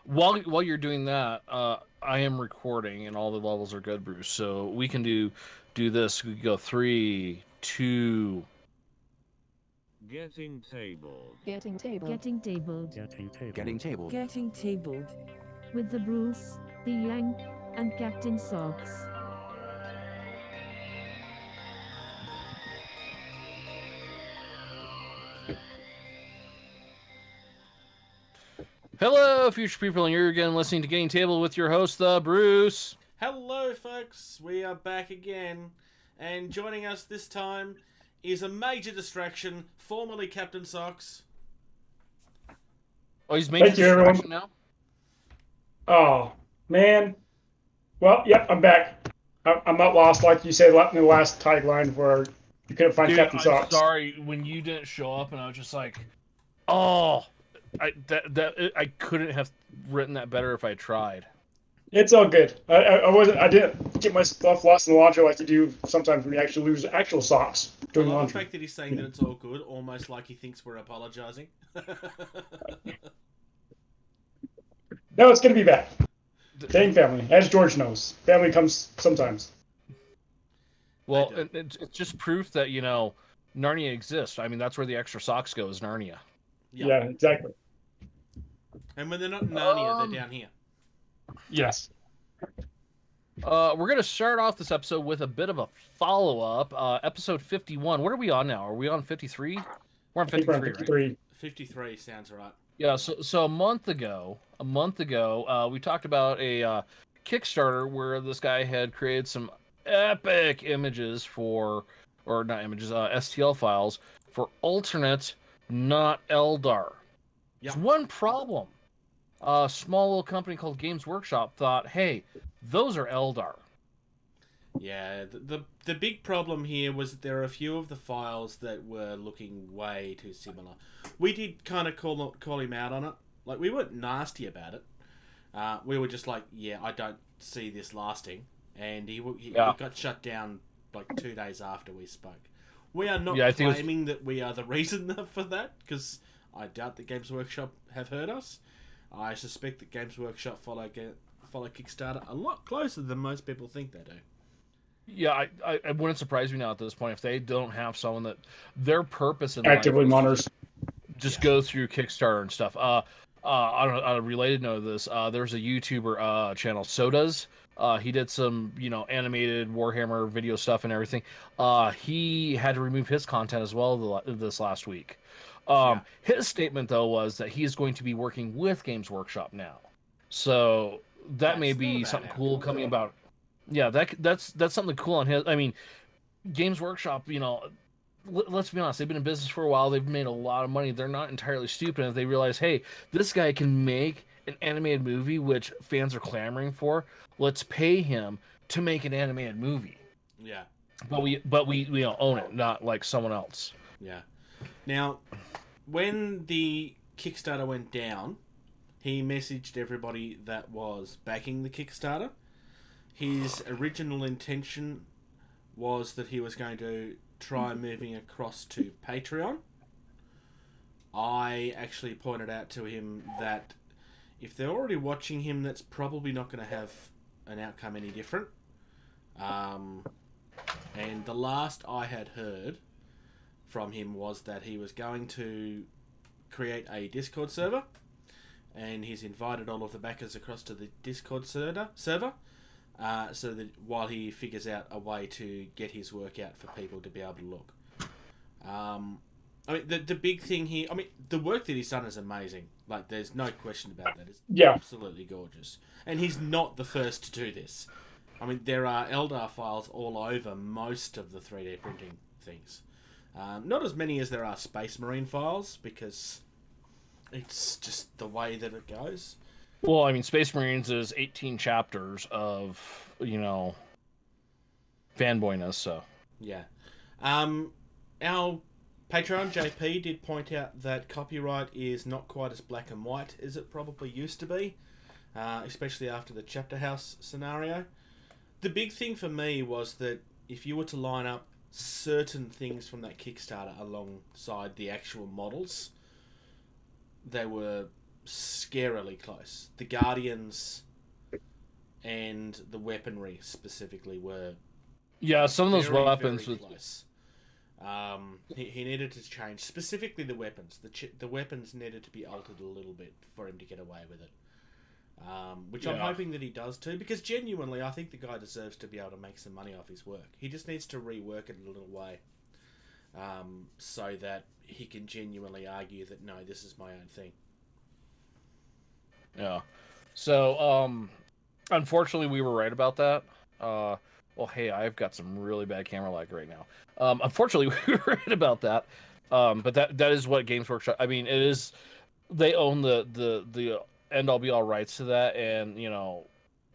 while you're doing that, I am recording and all the levels are good, Bruce. So we can do this. We go 3, 2. Getting tabled. Getting tabled. Getting tabled. Getting tabled. Getting tabled. Getting tabled. With the Bruce, the Yank, and Captain Socks. Hello, future people, and you're again listening to Getting Table with your host, the Bruce. Hello, folks. We are back again, and joining us this time is a major distraction, formerly Captain Socks. Oh, he's major Thank you, everyone. distraction now? Oh, man. Well, yep, I'm back. I'm not lost, like you said in the last tagline where you couldn't find Dude, Captain I'm Socks. sorry when you didn't show up, and I was just like, oh, I couldn't have written that better if I tried. It's all good. I didn't get my stuff lost in the laundry like you do sometimes when you actually lose actual socks I doing love the laundry. fact that he's saying that it's all good, almost like he thinks we're apologising. No, it's gonna be back. Same family, as George knows. Family comes sometimes. Well, I do. it's just proof that, Narnia exists. I mean, that's where the extra socks go, is Narnia. Yeah, exactly. And when they're not in Narnia, they're down here. Yes. We're going to start off this episode with a bit of a follow-up. Episode 51. What are we on now? Are we on 53? We're on I think we're 53, on right? 53. 53 sounds right. Yeah, so a month ago, we talked about a Kickstarter where this guy had created some epic images STL files for alternate, not Eldar. Yeah. There's one problem. A small little company called Games Workshop thought, hey, those are Eldar. Yeah, the big problem here was that there are a few of the files that were looking way too similar. We did kind of call him out on it. Like, we weren't nasty about it. We were just like, yeah, I don't see this lasting. And he got shut down like 2 days after we spoke. We are not claiming that we are the reason for that, because I doubt that Games Workshop have heard us. I suspect that Games Workshop follow Kickstarter a lot closer than most people think they do. Yeah, I wouldn't surprise me now at this point if they don't have someone that their purpose in Actively life monitors. just go through Kickstarter and stuff. On a related note of this, there's a YouTuber channel, Sodas. He did some, animated Warhammer video stuff and everything. He had to remove his content as well this last week. His statement, though, was that he is going to be working with Games Workshop now. So that may be something cool coming about. Yeah, that's something cool on his. I mean, Games Workshop, let's be honest, they've been in business for a while. They've made a lot of money. They're not entirely stupid if they realize, hey, this guy can make an animated movie, which fans are clamoring for. Let's pay him to make an animated movie. Yeah. But we own it, not like someone else. Yeah. Now, when the Kickstarter went down, he messaged everybody that was backing the Kickstarter. His original intention was that he was going to try moving across to Patreon. I actually pointed out to him that if they're already watching him, that's probably not going to have an outcome any different. And the last I had heard from him was that he was going to create a Discord server, and he's invited all of the backers across to the Discord server, so that while he figures out a way to get his work out for people to be able to look. I mean, the big thing here, the work that he's done is amazing. Like, there's no question about that. It's absolutely gorgeous. And he's not the first to do this. I mean, there are Eldar files all over most of the 3D printing things. Not as many as there are Space Marine files, because it's just the way that it goes. Well, I mean, Space Marines is 18 chapters of, fanboyness, so. Yeah. Our Patreon, JP, did point out that copyright is not quite as black and white as it probably used to be, especially after the Chapter House scenario. The big thing for me was that if you were to line up certain things from that Kickstarter alongside the actual models, they were scarily close. The Guardians and the weaponry specifically were some of those very, weapons very was close. He needed to change specifically the weapons. The weapons needed to be altered a little bit for him to get away with it. Which I'm hoping that he does too, because genuinely I think the guy deserves to be able to make some money off his work. He just needs to rework it in a little way, so that he can genuinely argue that no, this is my own thing. Yeah. So, unfortunately, we were right about that. Well, hey, I've got some really bad camera lag right now. Unfortunately, we were right about that. But that is what Games Workshop. I mean, it is. They own the end all be all rights to that, and you know,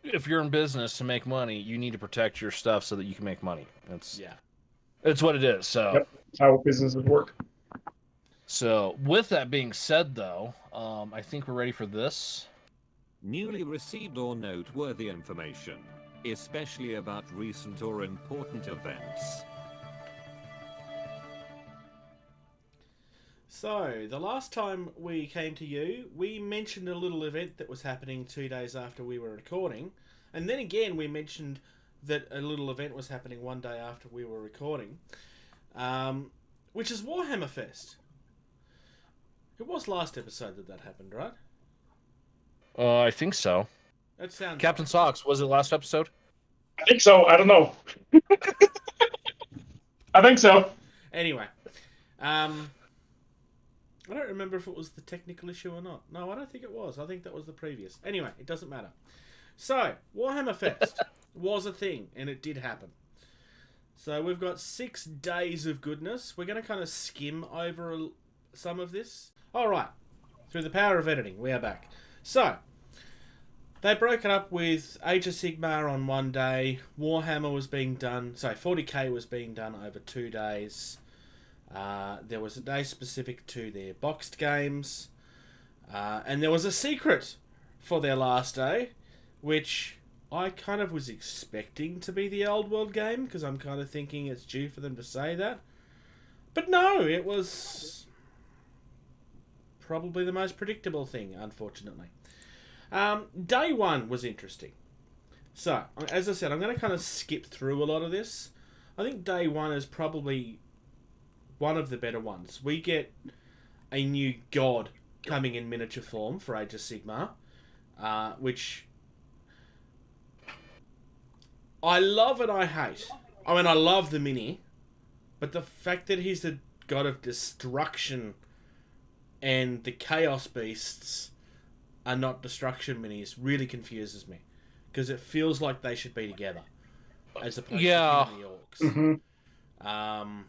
if you're in business to make money, you need to protect your stuff so that you can make money. It's what it is. So Yep, that's how businesses work. So with that being said, though, I think we're ready for this. Newly received or noteworthy information, especially about recent or important events. So, the last time we came to you, we mentioned a little event that was happening 2 days after we were recording. And then again, we mentioned that a little event was happening 1 day after we were recording. Which is Warhammer Fest. It was last episode that happened, right? I think so. That sounds Captain right. Socks, was it last episode? I think so. I don't know. I think so. Anyway. I don't remember if it was the technical issue or not. No, I don't think it was. I think that was the previous. Anyway, it doesn't matter. So, Warhammer Fest was a thing, and it did happen. So, we've got 6 days of goodness. We're going to kind of skim over some of this. Alright, through the power of editing, we are back. So, they broke it up with Age of Sigmar on 1 day. Warhammer was being done... Sorry, 40k was being done over 2 days. There was a day specific to their boxed games. And there was a secret for their last day, which I kind of was expecting to be the Old World game, because I'm kind of thinking it's due for them to say that. But no, it was probably the most predictable thing, unfortunately. Day 1 was interesting. So, as I said, I'm going to kind of skip through a lot of this. I think day 1 is probably one of the better ones. We get a new god coming in miniature form for Age of Sigmar, which I love and I hate. I mean, I love the mini, but the fact that he's the god of destruction and the chaos beasts are not destruction minis really confuses me, because it feels like they should be together as opposed to him and the orcs. Mm-hmm.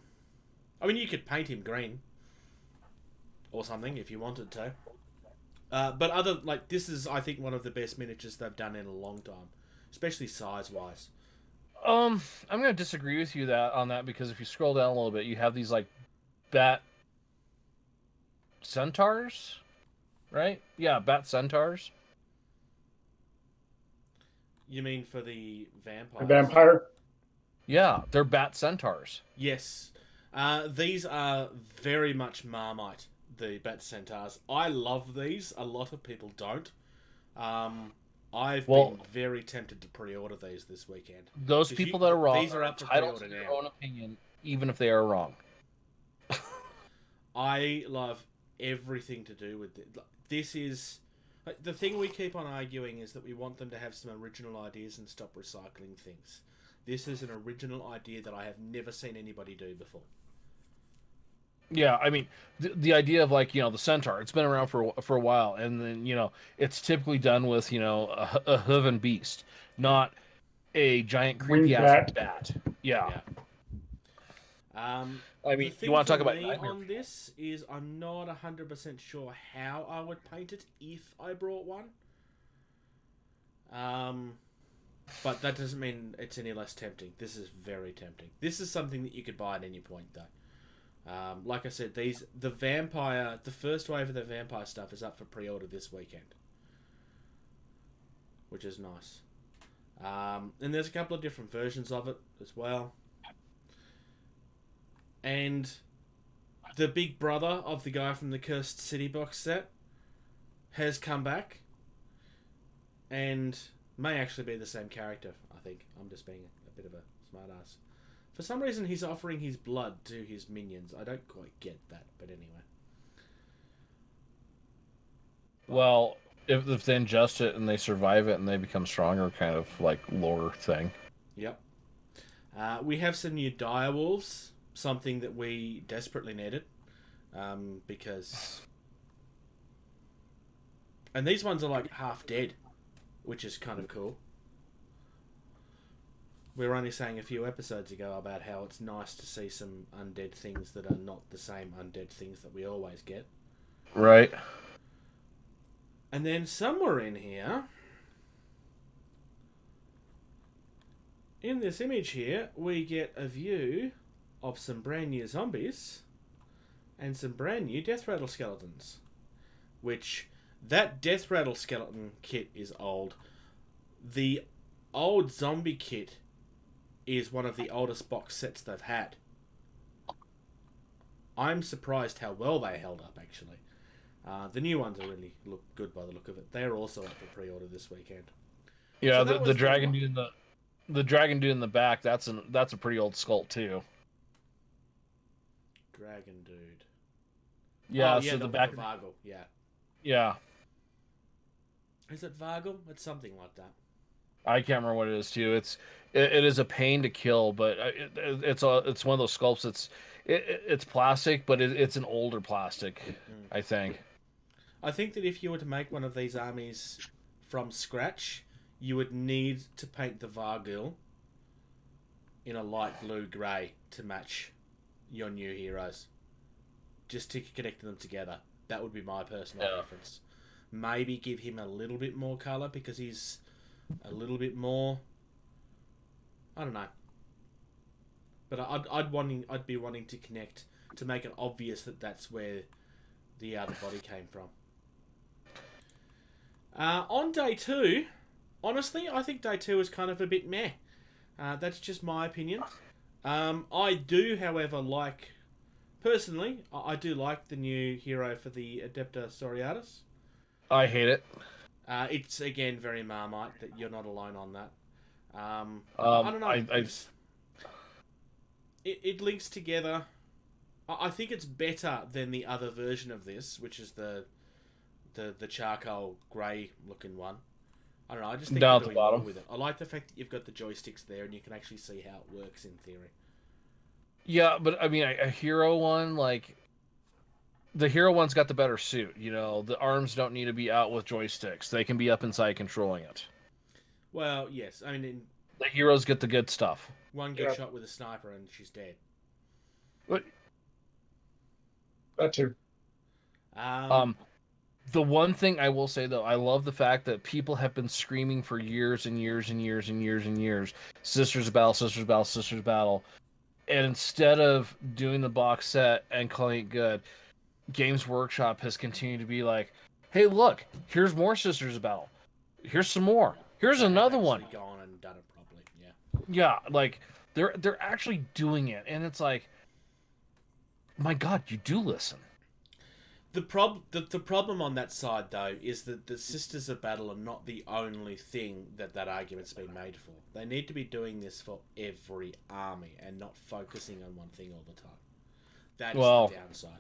I mean, you could paint him green or something if you wanted to. But this is, I think, one of the best miniatures they've done in a long time, especially size-wise. I'm gonna disagree with you on that, because if you scroll down a little bit, you have these like bat centaurs, right? Yeah, bat centaurs. You mean for the vampires? A vampire? Yeah, they're bat centaurs. Yes. These are very much Marmite, the Bat Centaurs. I love these. A lot of people don't. I've been very tempted to pre-order these this weekend. Those people that are wrong these are up for entitled to pre-order their now. own opinion, even if they are wrong. I love everything to do with it. This is... the thing we keep on arguing is that we want them to have some original ideas and stop recycling things. This is an original idea that I have never seen anybody do before. Yeah, I mean, the idea of, like, you know, the centaur, it's been around for a while, and then, you know, it's typically done with, you know, a hooven beast, not a giant creepy ass bat. Yeah. I mean, you want to talk about nightmare on this is I'm not 100% sure how I would paint it if I brought one. But that doesn't mean it's any less tempting. This is very tempting. This is something that you could buy at any point, though. Like I said, the first wave of the vampire stuff is up for pre-order this weekend, which is nice. And there's a couple of different versions of it as well. And the big brother of the guy from the Cursed City box set has come back, and may actually be the same character. I think I'm just being a bit of a smartass. For some reason, he's offering his blood to his minions. I don't quite get that, but anyway. Well, if they ingest it and they survive it and they become stronger, kind of like lore thing. Yep. We have some new direwolves, something that we desperately needed, because... And these ones are like half dead, which is kind of cool. We were only saying a few episodes ago about how it's nice to see some undead things that are not the same undead things that we always get. Right. And then somewhere in here, in this image here, we get a view of some brand new zombies and some brand new death rattle skeletons. Which, that death rattle skeleton kit is old. The old zombie kit is one of the oldest box sets they've had. I'm surprised how well they held up, actually. The new ones are really look good by the look of it. They're also up for pre-order this weekend. Yeah, So the dragon dude in the dragon dude in the back. That's a pretty old sculpt too. Dragon dude. Yeah, oh, yeah, so the back. Vargle. Yeah. Yeah, Is it Vargle? It's something like that. I can't remember what it is too. It is a pain to kill, but it's one of those sculpts. It's plastic, but it's an older plastic, I think. I think that if you were to make one of these armies from scratch, you would need to paint the Vargil in a light blue grey to match your new heroes. Just to connect them together. That would be my personal preference. Maybe give him a little bit more colour because he's a little bit more... I don't know. But I'd be wanting to connect to make it obvious that that's where the other body came from. On day 2, honestly, I think day 2 is kind of a bit meh. That's just my opinion. I do, however, like... Personally, I do like the new hero for the Adepta Soriatis. I hate it. It's, again, very Marmite that you're not alone on that. I don't know. It links together. I think it's better than the other version of this, which is the charcoal grey looking one. I don't know. I just think down they're at the doing bottom well with it. I like the fact that you've got the joysticks there and you can actually see how it works in theory. Yeah, but I mean, a hero one, like the hero one's got the better suit. You know, the arms don't need to be out with joysticks; they can be up inside controlling it. Well, yes. I mean, The heroes get the good stuff. one good shot with a sniper and she's dead. But That too. the one thing I will say though, I love the fact that people have been screaming for years and years and years and years and years, Sisters of Battle, Sisters of Battle, Sisters of Battle. And instead of doing the box set and calling it good, Games Workshop has continued to be like, hey, look, here's more Sisters of Battle. Here's some more. Here's another one. Gone and done it properly, yeah. Yeah, like, they're actually doing it. And it's like, my God, you do listen. The problem on that side, though, is that the Sisters of Battle are not the only thing that argument's been made for. They need to be doing this for every army and not focusing on one thing all the time. That's the downside.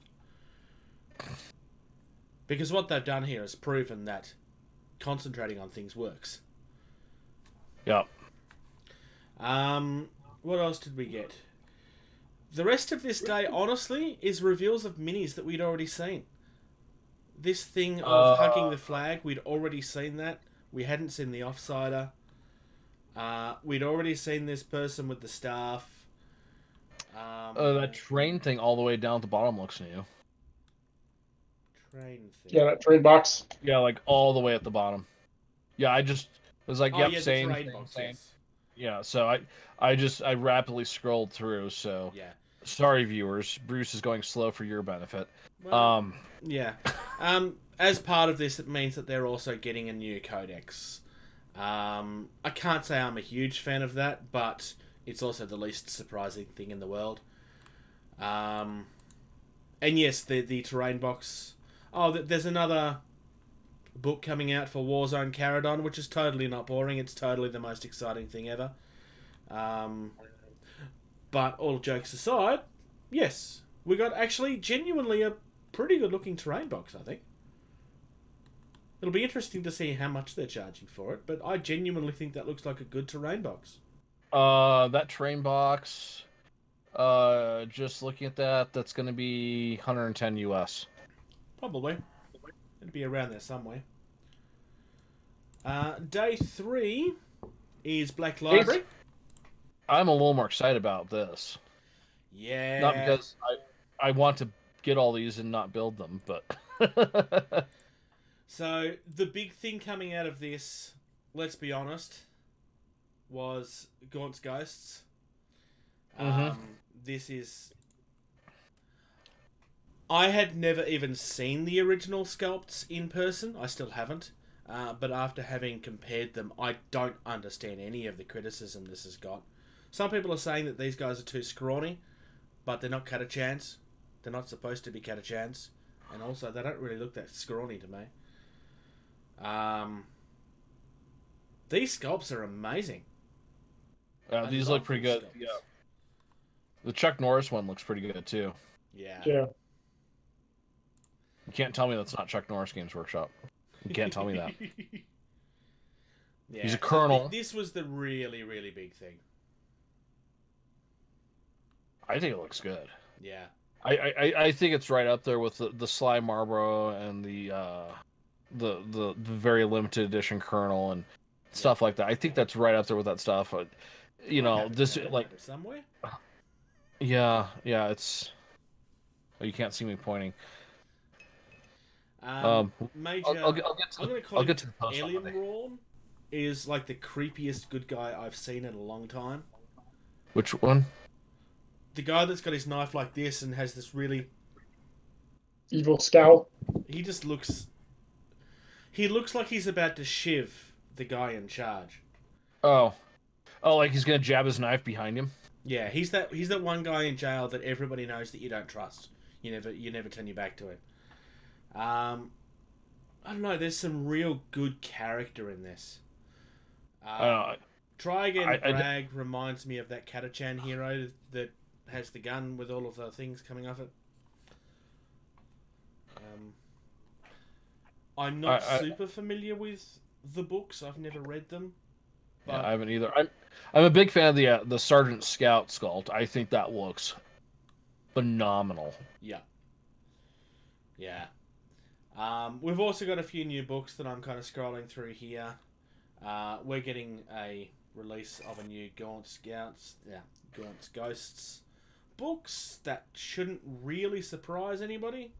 Because what they've done here is proven that concentrating on things works. Yeah. What else did we get? The rest of this day, honestly, is reveals of minis that we'd already seen. This thing of hugging the flag, we'd already seen that. We hadn't seen the Offsider. We'd already seen this person with the staff. That train thing all the way down at the bottom looks new. Train thing. Yeah, that trade box. Yeah, like all the way at the bottom. Yeah, I just was like, yep, yeah, same, the trade same, box, same. yes. Yeah, so I rapidly scrolled through, so Yeah. sorry viewers, Bruce is going slow for your benefit. Well, yeah. As part of this, it means that they're also getting a new Codex. I can't say I'm a huge fan of that, but it's also the least surprising thing in the world. And yes, the terrain box. Oh, there's another book coming out for Warzone Caradon, which is totally not boring. It's totally the most exciting thing ever. But all jokes aside, yes, we got actually genuinely a pretty good looking terrain box, I think. It'll be interesting to see how much they're charging for it, but I genuinely think that looks like a good terrain box. That terrain box, just looking at that, that's going to be 110 US. Probably. It'd be around there somewhere. Day 3 is Black Library. I'm a little more excited about this. Yeah. Not because I want to get all these and not build them, but... So, the big thing coming out of this, let's be honest, was Gaunt's Ghosts. This is... I had never even seen the original sculpts in person. I still haven't. But after having compared them, I don't understand any of the criticism this has got. Some people are saying that these guys are too scrawny, but they're not Catachans. They're not supposed to be Catachans. And also, they don't really look that scrawny to me. These sculpts are amazing. These look pretty good. Yeah. The Chuck Norris one looks pretty good too. Yeah. Yeah. You can't tell me that's not Chuck Norris Games Workshop. You can't tell me that. Yeah. He's a colonel. This was the really, really big thing. I think it looks good. Yeah. I think it's right up there with the Sly Marlboro and the very limited edition Colonel and stuff like that. I think that's right up there with that stuff. You know, this like somewhere. Yeah, it's. Oh, you can't see me pointing. Major. I'll get to I'm going to call the post Alien on it. Rawn is like the creepiest good guy I've seen in a long time. Which one? The guy that's got his knife like this and has this really... Evil scowl. He just looks... He looks like he's about to shiv the guy in charge. Oh, like he's gonna jab his knife behind him. Yeah, he's that one guy in jail that everybody knows that you don't trust. You never turn your back to him. I don't know. There's some real good character in this. Try Again Bragg reminds me of that Catachan hero that has the gun with all of the things coming off it. I'm not super familiar with the books. I've never read them. But... Yeah, I haven't either. I'm a big fan of the Sergeant Scout sculpt. I think that looks phenomenal. Yeah. Yeah. We've also got a few new books that I'm kind of scrolling through here. We're getting a release of a new Gaunt's Ghosts books that shouldn't really surprise anybody.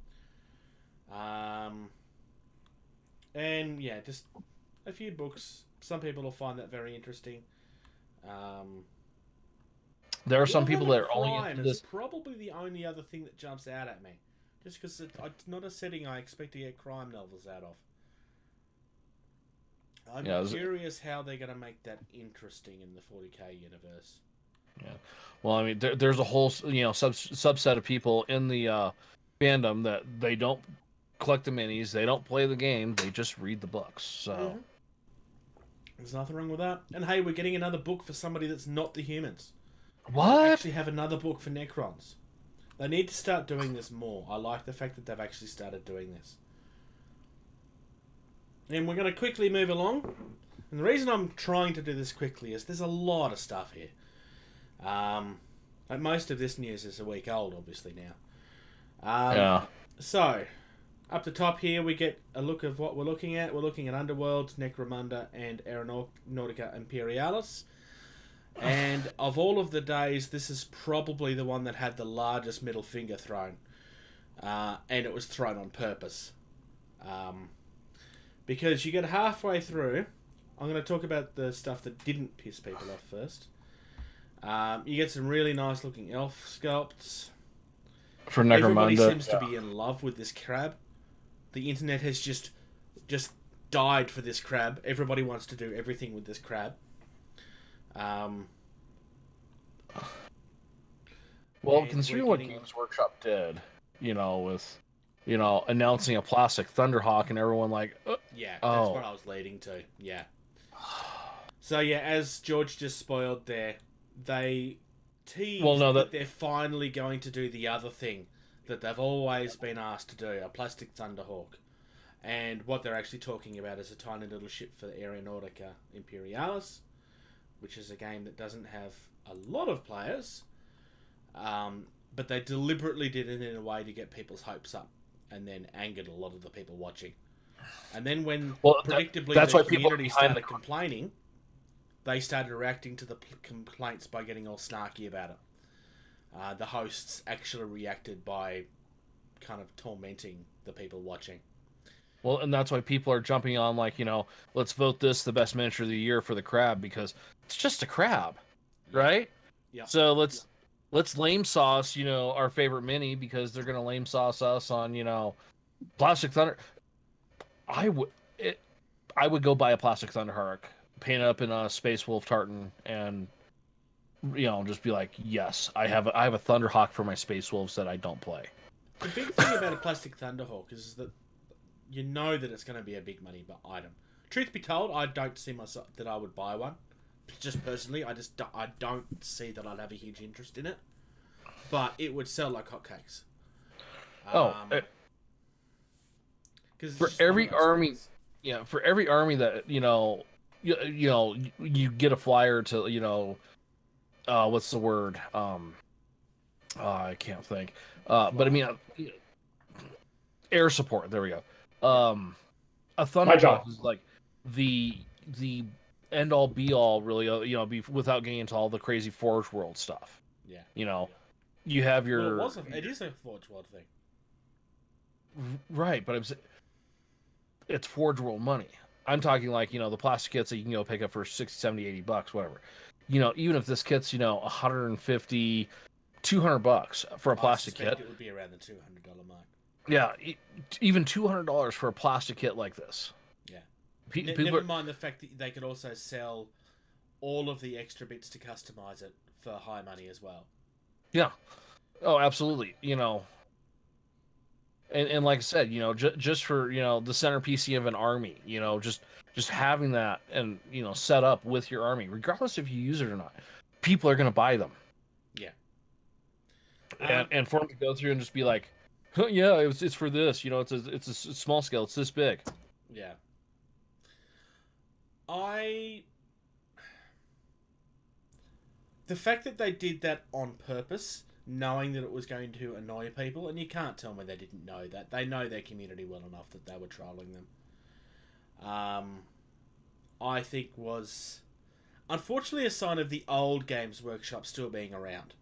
And yeah, just a few books. Some people will find that very interesting. There are some people that are only crime into is this. probably the only other thing that jumps out at me. Just because it's not a setting I expect to get crime novels out of. I'm curious how they're going to make that interesting in the 40k universe. Yeah. Well, I mean, there's a whole subset of people in the fandom that they don't collect the minis, they don't play the game, they just read the books. So there's nothing wrong with that. And hey, we're getting another book for somebody that's not the humans. What? We actually have another book for Necrons. They need to start doing this more. I like the fact that they've actually started doing this. And we're going to quickly move along. And the reason I'm trying to do this quickly is there's a lot of stuff here. Like most of this news is a week old, obviously, now. Yeah. So, up the top here, we get a look of what we're looking at. We're looking at Underworld, Necromunda, and Aeronautica Imperialis. And of all of the days, this is probably the one that had the largest middle finger thrown. And it was thrown on purpose. Because you get halfway through, I'm going to talk about the stuff that didn't piss people off first. You get some really nice looking elf sculpts. For Necromunda. Everybody seems to be in love with this crab. The internet has just died for this crab. Everybody wants to do everything with this crab. Well, considering what Games Workshop did, with announcing a plastic Thunderhawk, and everyone like, Yeah, that's oh. what I was leading to. Yeah. So yeah, as George just spoiled there, they teased that they're finally going to do the other thing that they've always been asked to do, a plastic Thunderhawk. And what they're actually talking about is a tiny little ship for Aeronautica Imperialis, which is a game that doesn't have a lot of players, but they deliberately did it in a way to get people's hopes up, and then angered a lot of the people watching. And then when predictably the community started complaining, they started reacting to the complaints by getting all snarky about it. The hosts actually reacted by kind of tormenting the people watching. Well, and that's why people are jumping on, like, let's vote this the best miniature of the year for the crab, because it's just a crab, right? Yeah. So let's lame sauce, our favorite mini, because they're gonna lame sauce us on, Plastic Thunder. I would go buy a Plastic Thunderhawk, paint it up in a Space Wolf tartan, and just be like, yes, I have a Thunderhawk for my Space Wolves that I don't play. The big thing about a Plastic Thunderhawk is that you know that it's going to be a big money item. Truth be told, I don't see myself that I would buy one. Just personally, I don't see that I'd have a huge interest in it. But it would sell like hotcakes. For every army, for every army that you get a flyer to what's the word? I can't think. But I mean, air support. There we go. A Thunderhawk is like the end all be all, really. Without getting into all the crazy Forge World stuff. Yeah. You have your. Well, it is a Forge World thing. Right, but it's Forge World money. I'm talking like, the plastic kits that you can go pick up for 60, 70, 80 bucks, whatever. Even if this kit's, 150, 200 bucks for a plastic kit. It would be around the $200 mark. Yeah, even $200 for a plastic kit like this. Yeah. Never mind the fact that they could also sell all of the extra bits to customize it for high money as well. Yeah. Oh, absolutely. And like I said, just for, the centerpiece of an army, just having that and, set up with your army, regardless if you use it or not, people are going to buy them. Yeah. And for them to go through and just be like, oh, yeah, it's for this, it's a small scale, it's this big. Yeah. The fact that they did that on purpose, knowing that it was going to annoy people, and you can't tell me they didn't know that. They know their community well enough that they were trolling them. I think was, unfortunately, a sign of the old Games Workshop still being around.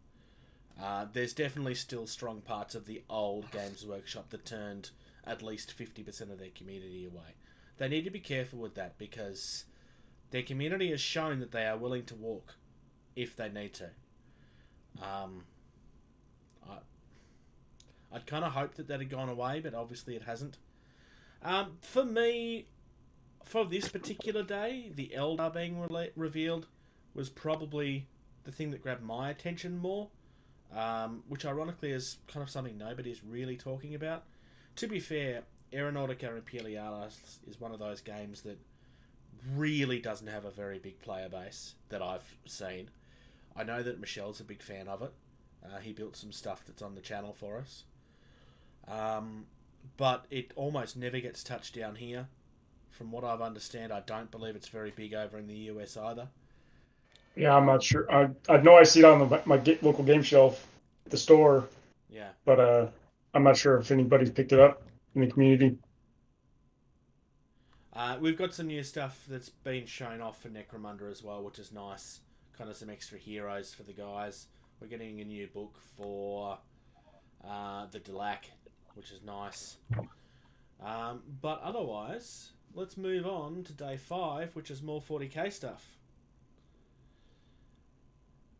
There's definitely still strong parts of the old Games Workshop that turned at least 50% of their community away. They need to be careful with that, because their community has shown that they are willing to walk if they need to. I'd kind of hoped that had gone away, but obviously it hasn't. For me, for this particular day, the Eldar being revealed was probably the thing that grabbed my attention more, which ironically is kind of something nobody's really talking about. To be fair, Aeronautica Imperialis is one of those games that really doesn't have a very big player base that I've seen. I know that Michelle's a big fan of it. He built some stuff that's on the channel for us. But it almost never gets touched down here. From what I've understand, I don't believe it's very big over in the US either. Yeah, I'm not sure. I know I see it on my local game shelf at the store. Yeah. But I'm not sure if anybody's picked it up in the community. We've got some new stuff that's been shown off for Necromunda as well, which is nice. Kind of some extra heroes for the guys. We're getting a new book for the Delac, which is nice. But otherwise, let's move on to day 5, which is more 40k stuff.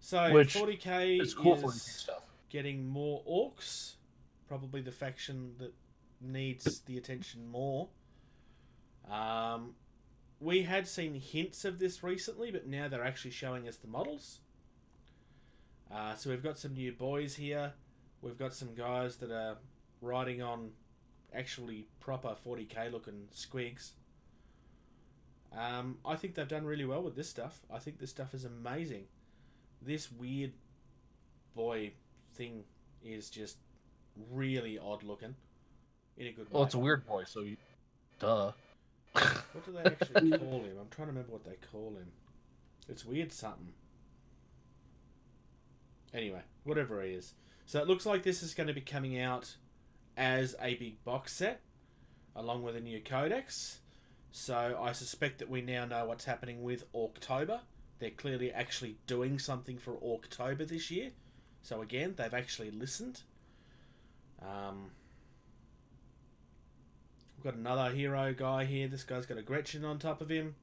So Which 40k is cool. is 40k stuff. Getting more orcs. Probably the faction that needs the attention more. We had seen hints of this recently, but now they're actually showing us the models. So we've got some new boys here. We've got some guys that are riding on actually proper 40k looking squigs. I think they've done really well with this stuff. I think this stuff is amazing. This weird boy thing is just really odd looking in a good way. Well, it's a weird boy, so duh. What do they actually call him? I'm trying to remember what they call him. It's weird something. Anyway, whatever he is. So it looks like this is going to be coming out as a big box set, along with a new Codex. So I suspect that we now know what's happening with October. They're clearly actually doing something for October this year. So again, they've actually listened. We've got another hero guy here. This guy's got a Gretchen on top of him.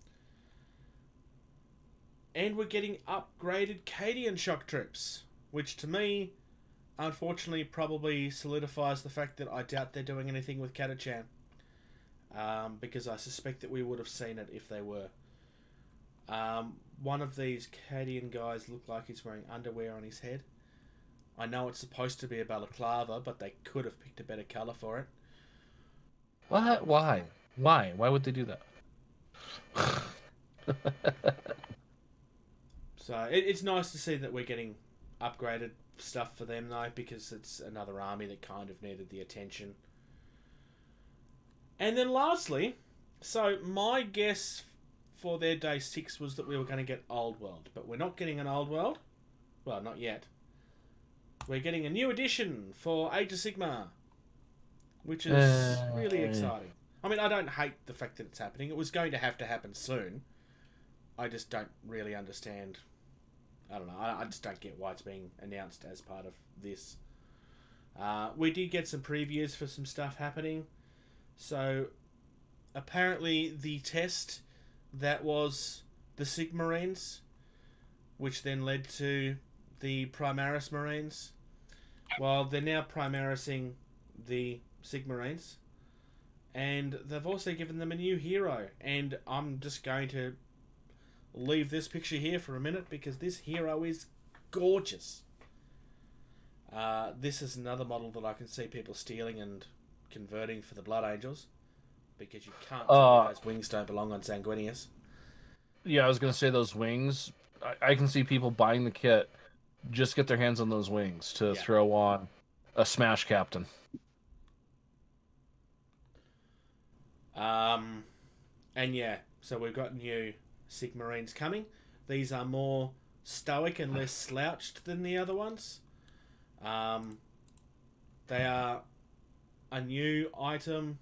And we're getting upgraded Cadian shock troops, which to me, unfortunately, probably solidifies the fact that I doubt they're doing anything with Catachan. Because I suspect that we would have seen it if they were. One of these Cadian guys looked like he's wearing underwear on his head. I know it's supposed to be a balaclava, but they could have picked a better colour for it. What? Why? Why? Why would they do that? So it's nice to see that we're getting upgraded stuff for them, though, because it's another army that kind of needed the attention. And then lastly, so my guess for their day 6 was that we were going to get Old World, but we're not getting an Old World. Well, not yet. We're getting a new edition for Age of Sigmar, which is really exciting. I mean, I don't hate the fact that it's happening. It was going to happen soon. I just don't really understand. I don't know. I just don't get why it's being announced as part of this. We did get some previews for some stuff happening. So, apparently the test that was the Sigmarines, which then led to the Primaris Marines. Well, they're now Primarising the Sigmarines. And they've also given them a new hero. And I'm just going to leave this picture here for a minute because this hero is gorgeous. This is another model that I can see people stealing and converting for the Blood Angels, because you can't tell me those wings don't belong on Sanguinius. Yeah, I was gonna say those wings. I can see people buying the kit, just get their hands on those wings to throw on a Smash Captain. And yeah, so we've got new Sigmarines coming. These are more stoic and less slouched than the other ones. They are a new item.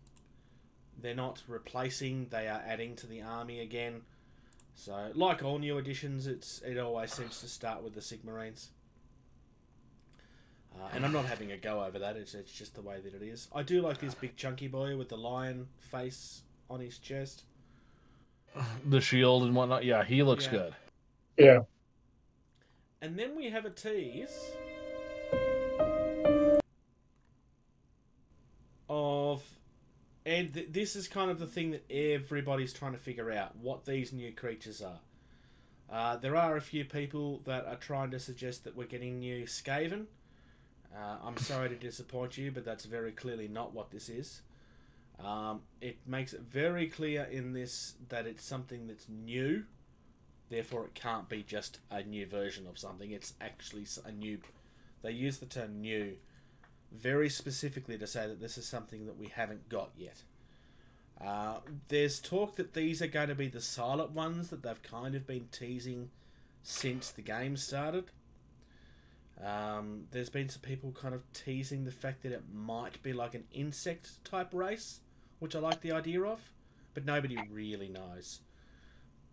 They're not replacing, they are adding to the army again. So, like all new additions, it always seems to start with the Sigmarines. And I'm not having a go over that, it's just the way that it is. I do like this big chunky boy with the lion face on his chest. The shield and whatnot. Yeah, he looks good. Yeah. And then we have a tease of... And this is kind of the thing that everybody's trying to figure out, what these new creatures are. There are a few people that are trying to suggest that we're getting new Skaven. I'm sorry to disappoint you, but that's very clearly not what this is. It makes it very clear in this that it's something that's new. Therefore, it can't be just a new version of something. It's actually a new... They use the term new very specifically to say that this is something that we haven't got yet. There's talk that these are going to be the silent ones that they've kind of been teasing since the game started. There's been some people kind of teasing the fact that it might be like an insect type race, which I like the idea of, but nobody really knows.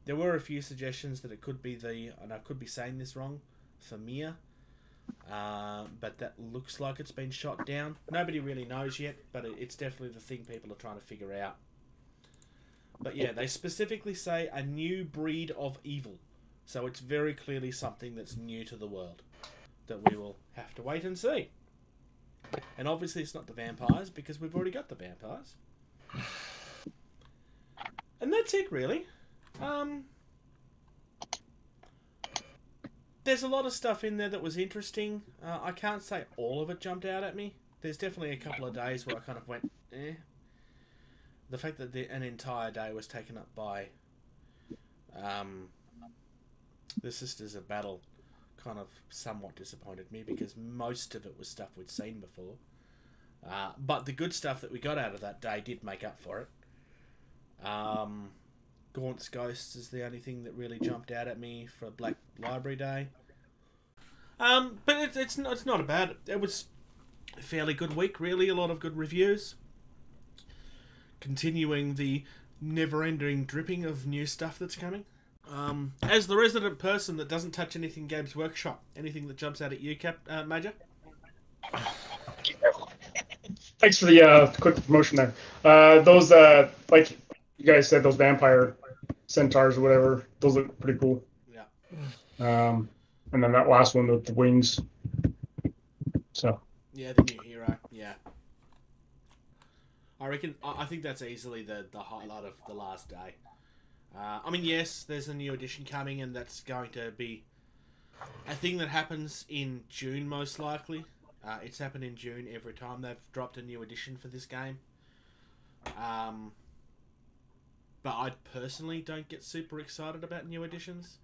There were a few suggestions that it could be and I could be saying this wrong, Famir, but that looks like it's been shot down. Nobody really knows yet, but it's definitely the thing people are trying to figure out. But yeah, they specifically say a new breed of evil, so it's very clearly something that's new to the world that we will have to wait and see. And obviously it's not the vampires, because we've already got the vampires. And that's it, really. There's a lot of stuff in there that was interesting. I can't say all of it jumped out at me. There's definitely a couple of days where I kind of went, The fact that an entire day was taken up by the Sisters of Battle kind of somewhat disappointed me, because most of it was stuff we'd seen before. But the good stuff that we got out of that day did make up for it. Gaunt's Ghosts is the only thing that really jumped out at me for Black Library Day. But it's not bad. It was a fairly good week, really. A lot of good reviews. Continuing the never-ending dripping of new stuff that's coming. As the resident person that doesn't touch anything Games Workshop, anything that jumps out at you, Major? Thanks for the quick promotion there. Those, like you guys said, those vampire centaurs or whatever, those look pretty cool. Yeah. And then that last one with the wings. So. Yeah, the new hero. Yeah. I think that's easily the highlight of the last day. I mean, yes, there's a new edition coming, and that's going to be a thing that happens in June, most likely. It's happened in June every time they've dropped a new edition for this game. But I personally don't get super excited about new editions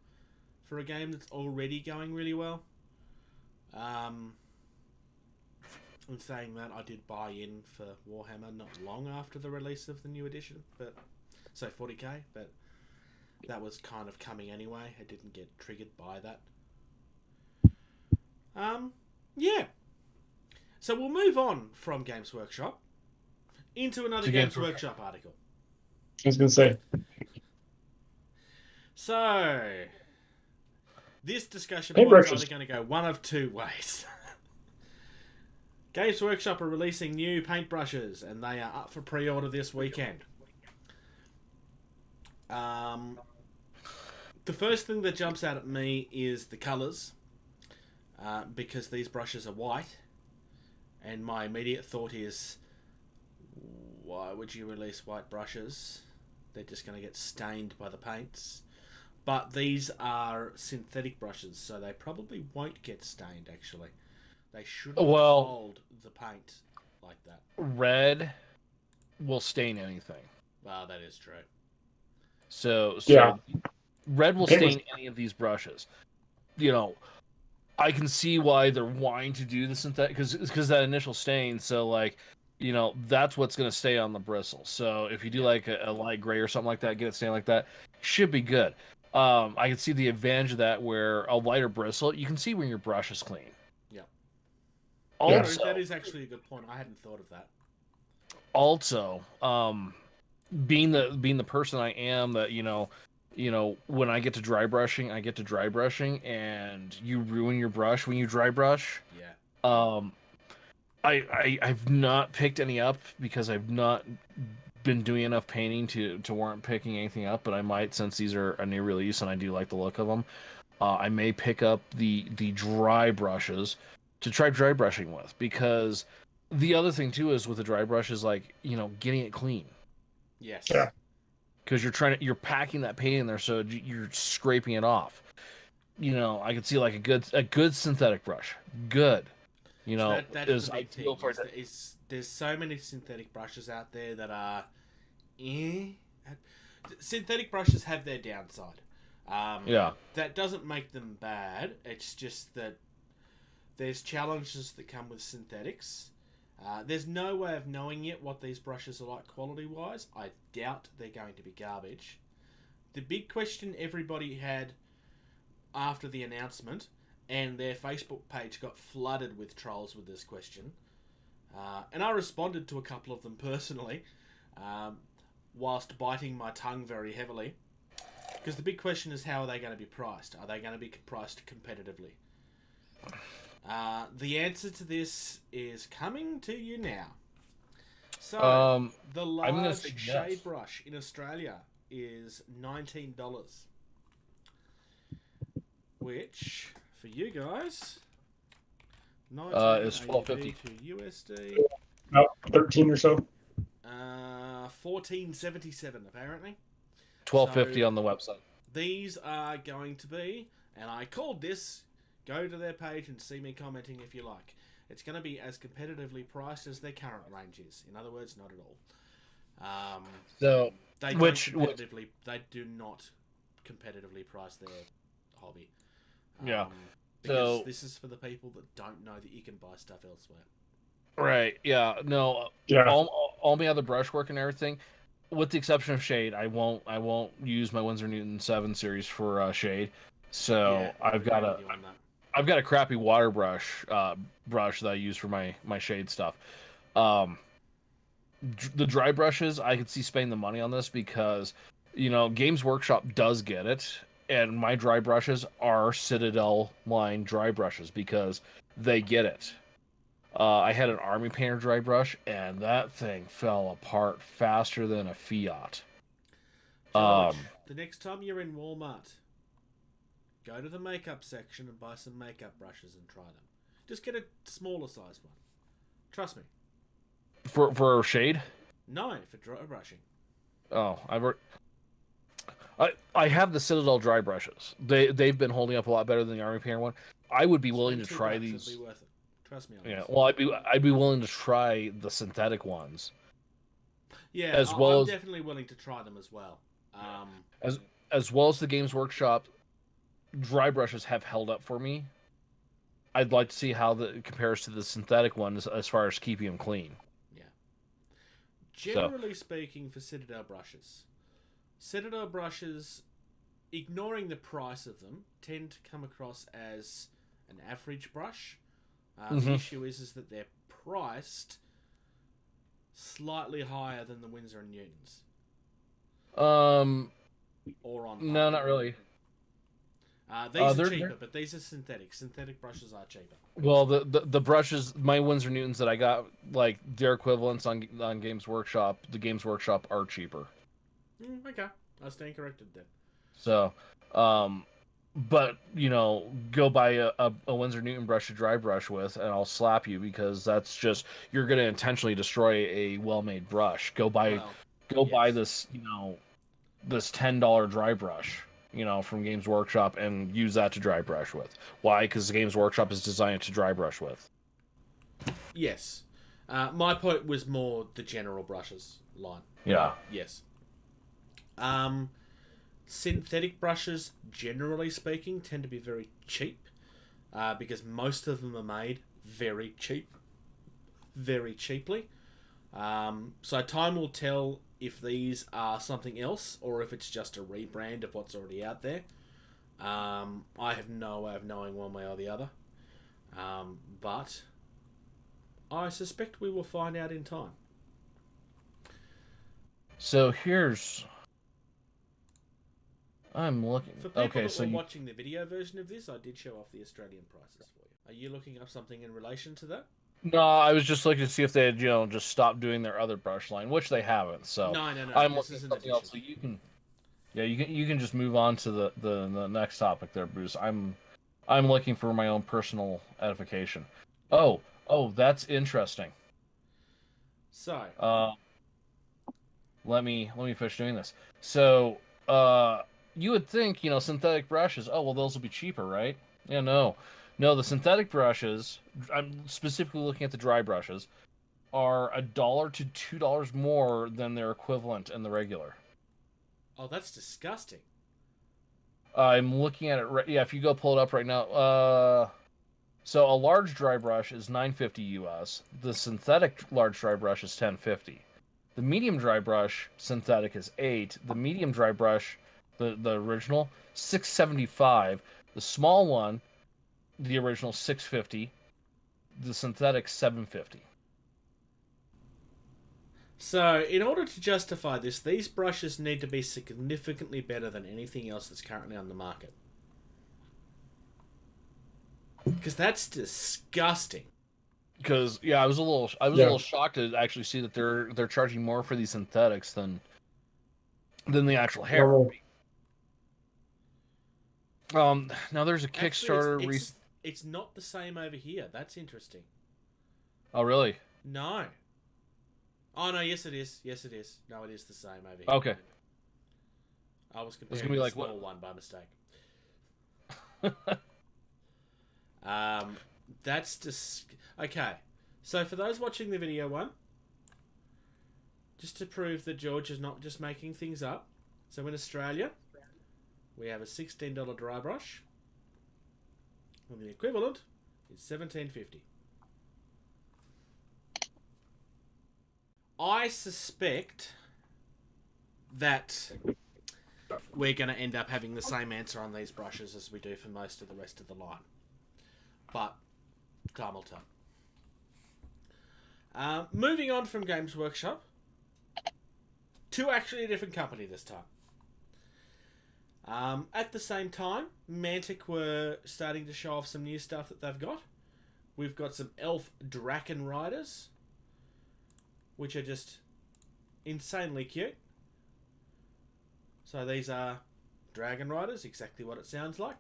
for a game that's already going really well. In saying that, I did buy in for Warhammer not long after the release of the new edition, so 40k, but that was kind of coming anyway. I didn't get triggered by that. Yeah. So we'll move on from Games Workshop into another Games Workshop article. I was going to say. So, this discussion is either going to go one of two ways. Games Workshop are releasing new paintbrushes, and they are up for pre-order this weekend. The first thing that jumps out at me is the colours, because these brushes are white, and my immediate thought is, why would you release white brushes? They're just going to get stained by the paints. But these are synthetic brushes, so they probably won't get stained, actually. They shouldn't hold the paint like that. Red will stain anything. Well, that is true. So yeah. Red will stain any of these brushes. You know, I can see why they're wanting to do the synthetic, because that initial stain. So, like, you know, that's what's going to stay on the bristle. So if you do like a light gray or something like that, get it stained like that, should be good. I can see the advantage of that, where a lighter bristle, you can see when your brush is clean. Yeah. Also, that is actually a good point. I hadn't thought of that. Also, being the person I am, that you know, when I get to dry brushing, and you ruin your brush when you dry brush. Yeah. I've not picked any up because I've not been doing enough painting to warrant picking anything up, but I might, since these are a new release and I do like the look of them. I may pick up the dry brushes to try dry brushing with, because the other thing too is with the dry brush is, like, you know, getting it clean. Yes. Yeah. Because you're packing that paint in there, so you're scraping it off. You know, I could see like a good synthetic brush. Good. You know, so that's the big thing. There's so many synthetic brushes out there that are synthetic brushes have their downside. Yeah. That doesn't make them bad. It's just that there's challenges that come with synthetics. There's no way of knowing yet what these brushes are like quality-wise. I doubt they're going to be garbage. The big question everybody had after the announcement, and their Facebook page got flooded with trolls with this question, and I responded to a couple of them personally, whilst biting my tongue very heavily, because the big question is, how are they going to be priced? Are they going to be priced competitively? The answer to this is coming to you now. So, the large shade brush in Australia is $19, which, for you guys, is $12.50 to USD. About 13 or so. $14.77 apparently. $12.50 on the website. These are going to be, and I called this. Go to their page and see me commenting if you like. It's going to be as competitively priced as their current range is. In other words, not at all. So, They they do not competitively price their hobby. Yeah. Because So this is for the people that don't know that you can buy stuff elsewhere. right, yeah, no, Yeah. all my other brushwork and everything, with the exception of shade, I won't use my Winsor Newton 7 series for shade. So Yeah, I agree with you on that. I've got a crappy water brush that I use for my shade stuff. The dry brushes, I could see spending the money on this because, Games Workshop does get it, and my dry brushes are Citadel line dry brushes because they get it. I had an army painter dry brush, and that thing fell apart faster than a Fiat. George, the next time you're in Walmart, go to the makeup section and buy some makeup brushes and try them. Just get a smaller size one. Trust me. For shade? No, for dry brushing. Oh, I have the Citadel dry brushes. They've been holding up a lot better than the army painter one. I would be willing to try these. It'd be worth it. Trust me on Yeah, this. well, I'd be willing to try the synthetic ones. Yeah, I'm definitely willing to try them as well. As well as the Games Workshop dry brushes have held up for me. I'd like to see how it compares to the synthetic ones as far as keeping them clean. Yeah. Generally speaking, for Citadel brushes, ignoring the price of them, tend to come across as an average brush. The issue is that they're priced slightly higher than the Winsor and Newtons. Or on no, not really. These are cheaper, but these are synthetic. Synthetic brushes are cheaper. Well, the brushes, my Winsor Newtons that I got, like their equivalents on Games Workshop, the Games Workshop are cheaper. Okay, I stand corrected then. So, but go buy a Winsor Newton brush to dry brush with, and I'll slap you because that's just you're going to intentionally destroy a well-made brush. Go buy this this $10 dry brush. From Games Workshop and use that to dry brush with. Why? Because Games Workshop is designed to dry brush with. Yes. My point was more the general brushes line. Yeah. Yes. Synthetic brushes, generally speaking, tend to be very cheap because most of them are made very cheaply. So time will tell if these are something else or if it's just a rebrand of what's already out there. I have no way of knowing one way or the other. But I suspect we will find out in time. So I'm looking. For people that so were watching the video version of this, I did show off the Australian prices for you. Are you looking up something in relation to that? No, I was just looking to see if they had, just stopped doing their other brush line, which they haven't. So no. I'm looking at something else. So you can just move on to the next topic there, Bruce. I'm looking for my own personal edification. Oh, that's interesting. So, let me finish doing this. So, you would think, synthetic brushes. Oh, well, those will be cheaper, right? Yeah, no. No, the synthetic brushes, I'm specifically looking at the dry brushes, are $1 to $2 more than their equivalent in the regular. Oh, that's disgusting. I'm looking at it if you go pull it up right now. So a large dry brush is $9.50 US. The synthetic large dry brush is $10.50. The medium dry brush synthetic is $8. The medium dry brush, the original, $6.75. The small one, the original, $6.50. The synthetic, $7.50. So, in order to justify this, these brushes need to be significantly better than anything else that's currently on the market. Because that's disgusting. Because I was a little shocked to actually see that they're charging more for these synthetics than the actual hair. Now there's a Kickstarter. Actually, it's not the same over here. That's interesting. Oh, really? No. Oh, no, yes it is. Yes it is. No, it is the same over here. Okay. I was comparing be the like, small one by mistake. That's just... Okay. So for those watching the video one, just to prove that George is not just making things up. So in Australia, we have a $16 dry brush. And the equivalent is $17.50. I suspect that we're going to end up having the same answer on these brushes as we do for most of the rest of the line. But time will tell. Moving on from Games Workshop to actually a different company this time. At the same time, Mantic were starting to show off some new stuff that they've got. We've got some Elven Drakon Riders, which are just insanely cute. So these are Dragon Riders, exactly what it sounds like.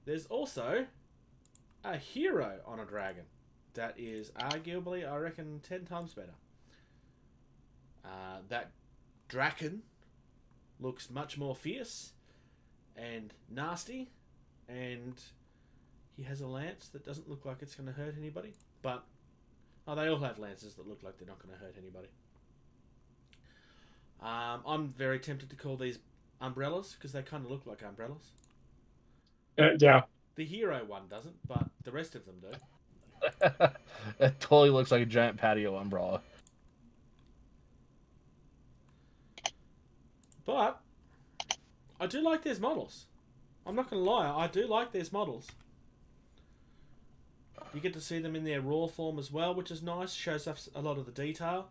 There's also a hero on a dragon. That is arguably, I reckon, 10 times better. That Draken looks much more fierce and nasty, and he has a lance that doesn't look like it's going to hurt anybody. But they all have lances that look like they're not going to hurt anybody. I'm very tempted to call these umbrellas because they kind of look like umbrellas. Yeah. The hero one doesn't, but the rest of them do. It totally looks like a giant patio umbrella. But I do like these models. I'm not going to lie, I do like these models. You get to see them in their raw form as well, which is nice. Shows off a lot of the detail.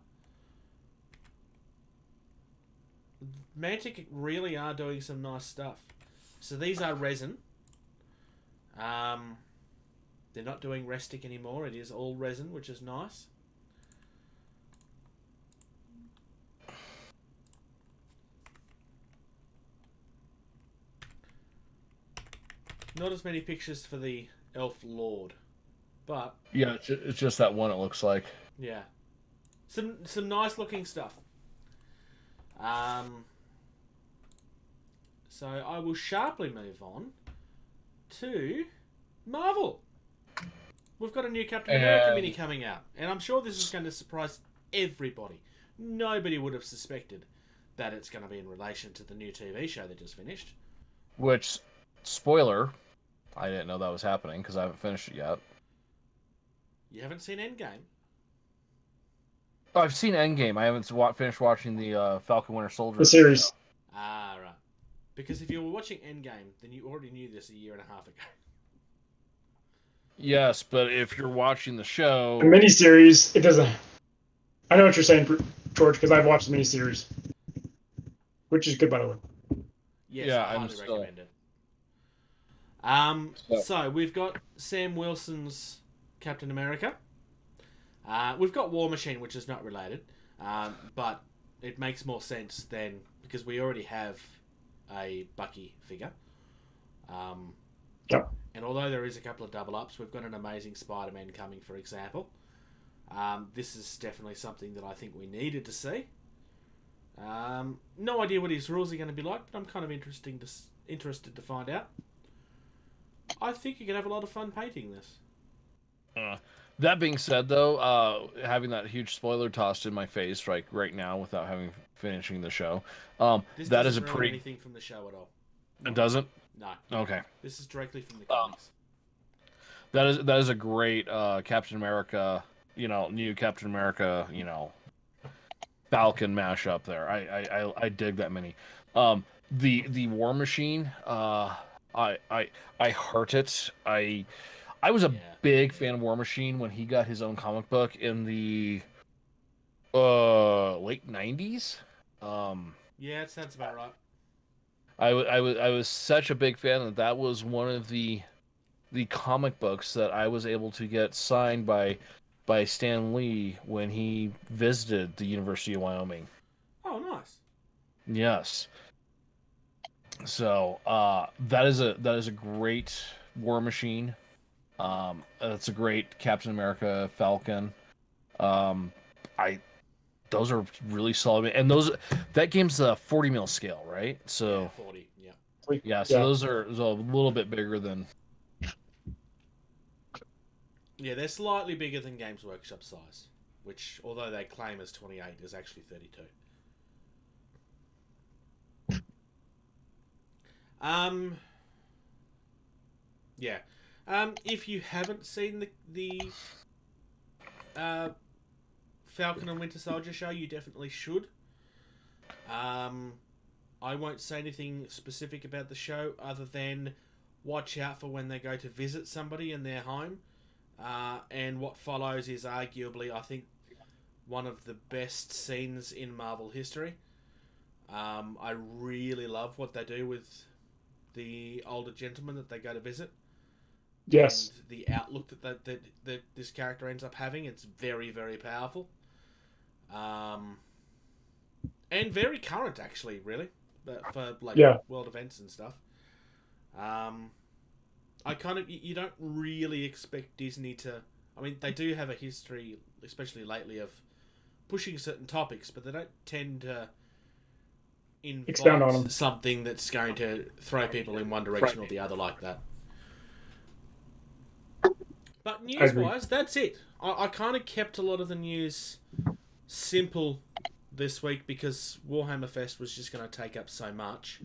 Mantic really are doing some nice stuff. So these are resin. They're not doing restic anymore. It is all resin, which is nice. Not as many pictures for the Elf Lord, but Yeah, it's just that one. It looks like. yeah, some nice looking stuff. So I will sharply move on to Marvel. We've got a new Captain America mini coming out, and I'm sure this is going to surprise everybody. Nobody would have suspected that it's going to be in relation to the new TV show that just finished. Which, spoiler, I didn't know that was happening because I haven't finished it yet. You haven't seen Endgame? Oh, I've seen Endgame. I haven't finished watching the Falcon Winter Soldier. The series. Ah, right. Because if you were watching Endgame, then you already knew this a year and a half ago. Yes, but if you're watching the show... The miniseries, it doesn't... I know what you're saying, George, because I've watched the miniseries. Which is good, by the way. Yes, Yeah, I I'm highly still... recommend it. So, we've got Sam Wilson's Captain America. We've got War Machine, which is not related. But it makes more sense than... Because we already have a Bucky figure. Yep. And although there is a couple of double ups, we've got an amazing Spider-Man coming, for example. This is definitely something that I think we needed to see. No idea what his rules are going to be like, but I'm kind of interested to find out. I think you can have a lot of fun painting this. That being said, though, having that huge spoiler tossed in my face right now without finishing the show, This that is a doesn't ruin anything from the show at all. It doesn't? No. Okay. This is directly from the comics. That is a great Captain America, new Captain America, Falcon mashup there. I dig that mini. The War Machine, I heart it. I was a big fan of War Machine when he got his own comic book in the late 90s. Yeah, it sounds about right. I was such a big fan that was one of the comic books that I was able to get signed by Stan Lee when he visited the University of Wyoming. Oh, nice. Yes. So that is a great War Machine. That's a great Captain America Falcon. Those are really solid, and that game's a 40 mil scale, right? So yeah, 40, yeah. Yeah, so those are a little bit bigger than Yeah, they're slightly bigger than Games Workshop size, which, although they claim as 28, is actually 32. Yeah. If you haven't seen the Falcon and Winter Soldier show, you definitely should. I won't say anything specific about the show other than watch out for when they go to visit somebody in their home. And what follows is arguably, I think, one of the best scenes in Marvel history. I really love what they do with the older gentleman that they go to visit. Yes. And the outlook that this character ends up having, it's very, very powerful. And very current, actually, really. But for, like, world events and stuff. You don't really expect Disney to... I mean, they do have a history, especially lately, of pushing certain topics, but they don't tend to expound on them. invite something that's going to throw people in one direction or the other like that. But news-wise, that's it. I kind of kept a lot of the news simple this week because Warhammer Fest was just going to take up so much.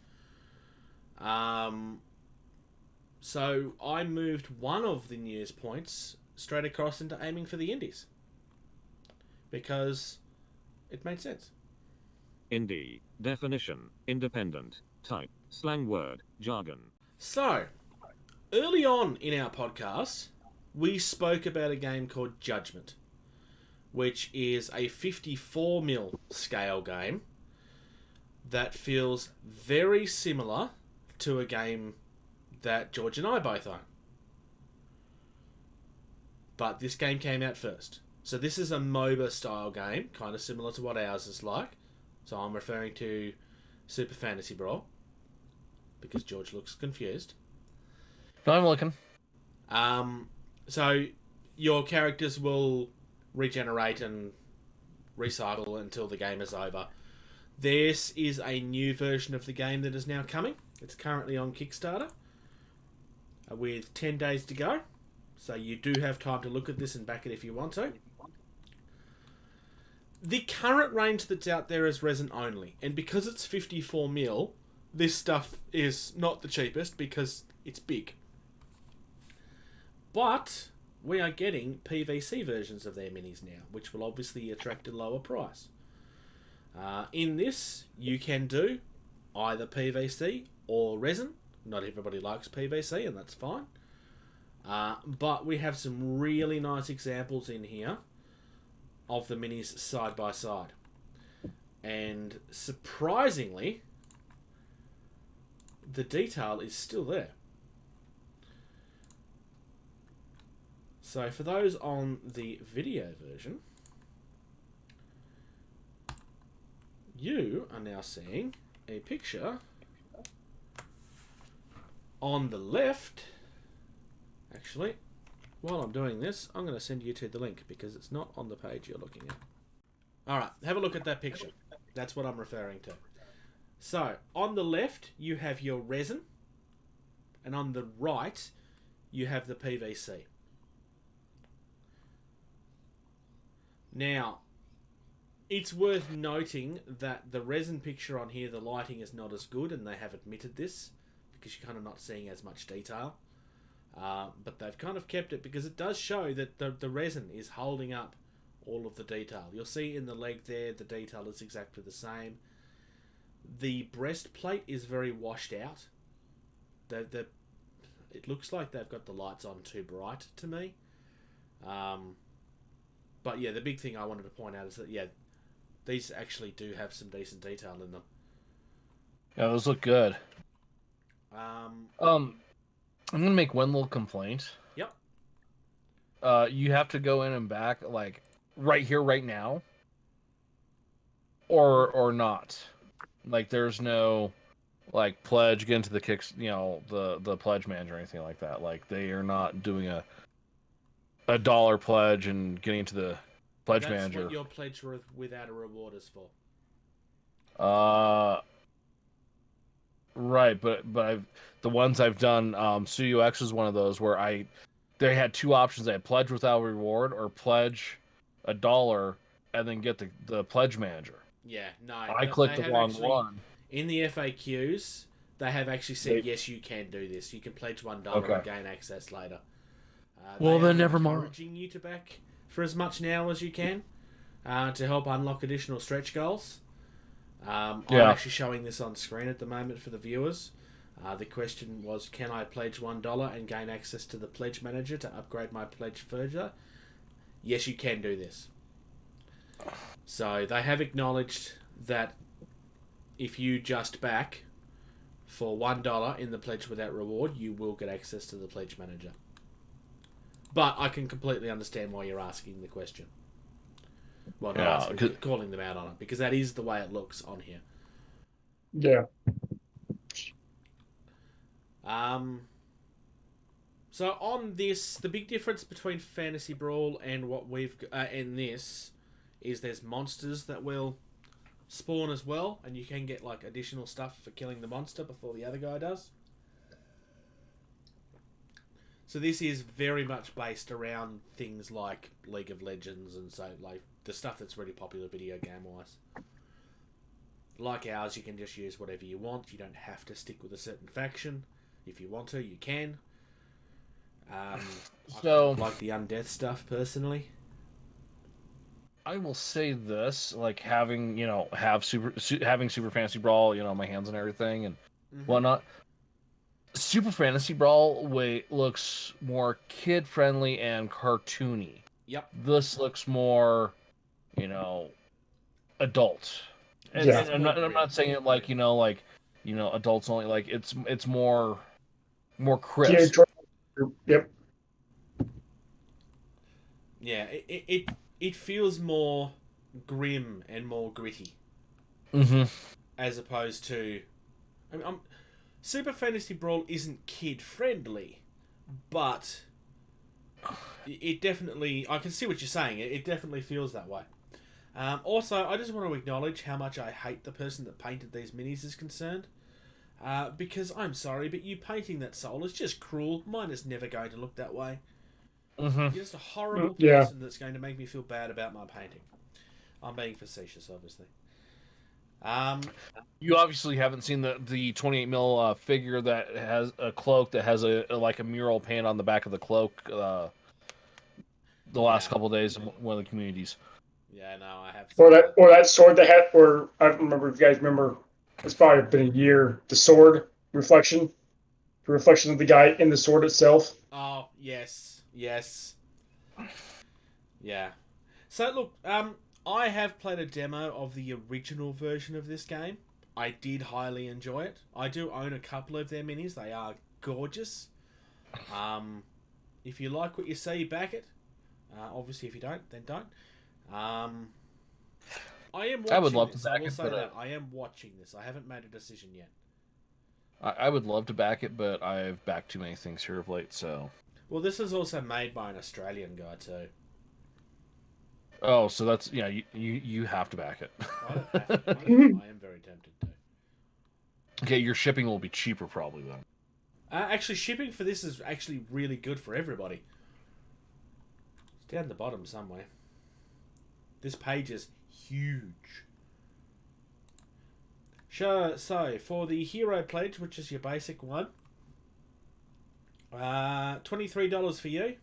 So I moved one of the news points straight across into aiming for the indies. Because it made sense. Indie. Definition. Independent. Type. Slang word. Jargon. So, early on in our podcast, we spoke about a game called Judgement, which is a 54mm scale game that feels very similar to a game that George and I both own. But this game came out first. So this is a MOBA style game, kind of similar to what ours is like. So I'm referring to Super Fantasy Brawl, because George looks confused. No, I'm looking. So your characters will regenerate and recycle until the game is over. This is a new version of the game that is now coming. It's currently on Kickstarter with 10 days to go. So you do have time to look at this and back it if you want to. The current range that's out there is resin only. And because it's 54mm, this stuff is not the cheapest because it's big. But we are getting PVC versions of their minis now, which will obviously attract a lower price. In this, you can do either PVC or resin. Not everybody likes PVC, and that's fine. But we have some really nice examples in here of the minis side by side. And surprisingly, the detail is still there. So for those on the video version, you are now seeing a picture on the left. Actually, while I'm doing this, I'm going to send you to the link because it's not on the page you're looking at. Alright, have a look at that picture. That's what I'm referring to. So, on the left, you have your resin, and on the right, you have the PVC. Now, it's worth noting that the resin picture on here, the lighting is not as good, and they have admitted this, because you're kind of not seeing as much detail. But they've kind of kept it because it does show that the resin is holding up all of the detail. You'll see in the leg there, the detail is exactly the same. The breastplate is very washed out. It looks like they've got the lights on too bright to me. But yeah, the big thing I wanted to point out is that, yeah, these actually do have some decent detail in them. Yeah, those look good. I'm gonna make one little complaint. Yep. You have to go in and back, like, right here, right now. Or not. Like, there's no, like, pledge, get into the kicks, you know, the pledge manager or anything like that. Like, they are not doing a $1 pledge and getting into the pledge manager. That's what your pledge without a reward is for. Right, but the ones I've done, Studio X is one of those where I they had two options. They had pledge without reward or pledge $1 and then get the pledge manager. Yeah, no. I clicked the wrong one. In the FAQs, they have actually said, yes, you can do this. You can pledge $1 and gain access later. Well, then never mind. Encouraging you to back for as much now as you can to help unlock additional stretch goals. I'm actually showing this on screen at the moment for the viewers. The question was, can I pledge $1 and gain access to the pledge manager to upgrade my pledge further? Yes, you can do this. So they have acknowledged that if you just back for $1 in the pledge without reward, you will get access to the pledge manager. But I can completely understand why you're asking the question. Well, not asking, calling them out on it, because that is the way it looks on here. Yeah. So on this, the big difference between Fantasy Brawl and what we've in this is there's monsters that will spawn as well, and you can get like additional stuff for killing the monster before the other guy does. So this is very much based around things like League of Legends and so like the stuff that's really popular video game wise. Like ours, you can just use whatever you want. You don't have to stick with a certain faction. If you want to, you can. So I like the undeath stuff personally. I will say this, like having having Super Fantasy Brawl, my hands and everything and whatnot. Super Fantasy Brawl looks more kid friendly and cartoony. Yep. This looks more, adult. And I'm not saying it like adults only. Like it's more crisp. Yep. Yeah, it feels more grim and more gritty. As opposed to, Super Fantasy Brawl isn't kid friendly, but it definitely, I can see what you're saying. It definitely feels that way. Also, I just want to acknowledge how much I hate the person that painted these minis is concerned. Because I'm sorry, but you painting that soul is just cruel. Mine is never going to look that way. You're just a horrible person that's going to make me feel bad about my painting. I'm being facetious, obviously. You obviously haven't seen the 28mm figure that has a cloak that has a mural paint on the back of the cloak. The last couple of days in one of the communities. Yeah, no, I have. Or that sword they had. Or I don't remember if you guys remember. It's probably been a year. The sword reflection, the reflection of the guy in the sword itself. Oh yes. Yeah. So look, I have played a demo of the original version of this game. I did highly enjoy it. I do own a couple of their minis. They are gorgeous. If you like what you see, back it. Obviously, if you don't, then don't. I am watching I would love this. to back I will it, say but that. I am watching this. I haven't made a decision yet. I would love to back it, but I've backed too many things here of late, so... Well, this is also made by an Australian guy, too. Oh, so that's... Yeah, you have to back it. I don't have to. I am very tempted to. Okay, your shipping will be cheaper probably, then. Actually, shipping for this is actually really good for everybody. It's down the bottom somewhere. This page is huge. Sure, so, for the Hero Pledge, which is your basic one, $23 for you.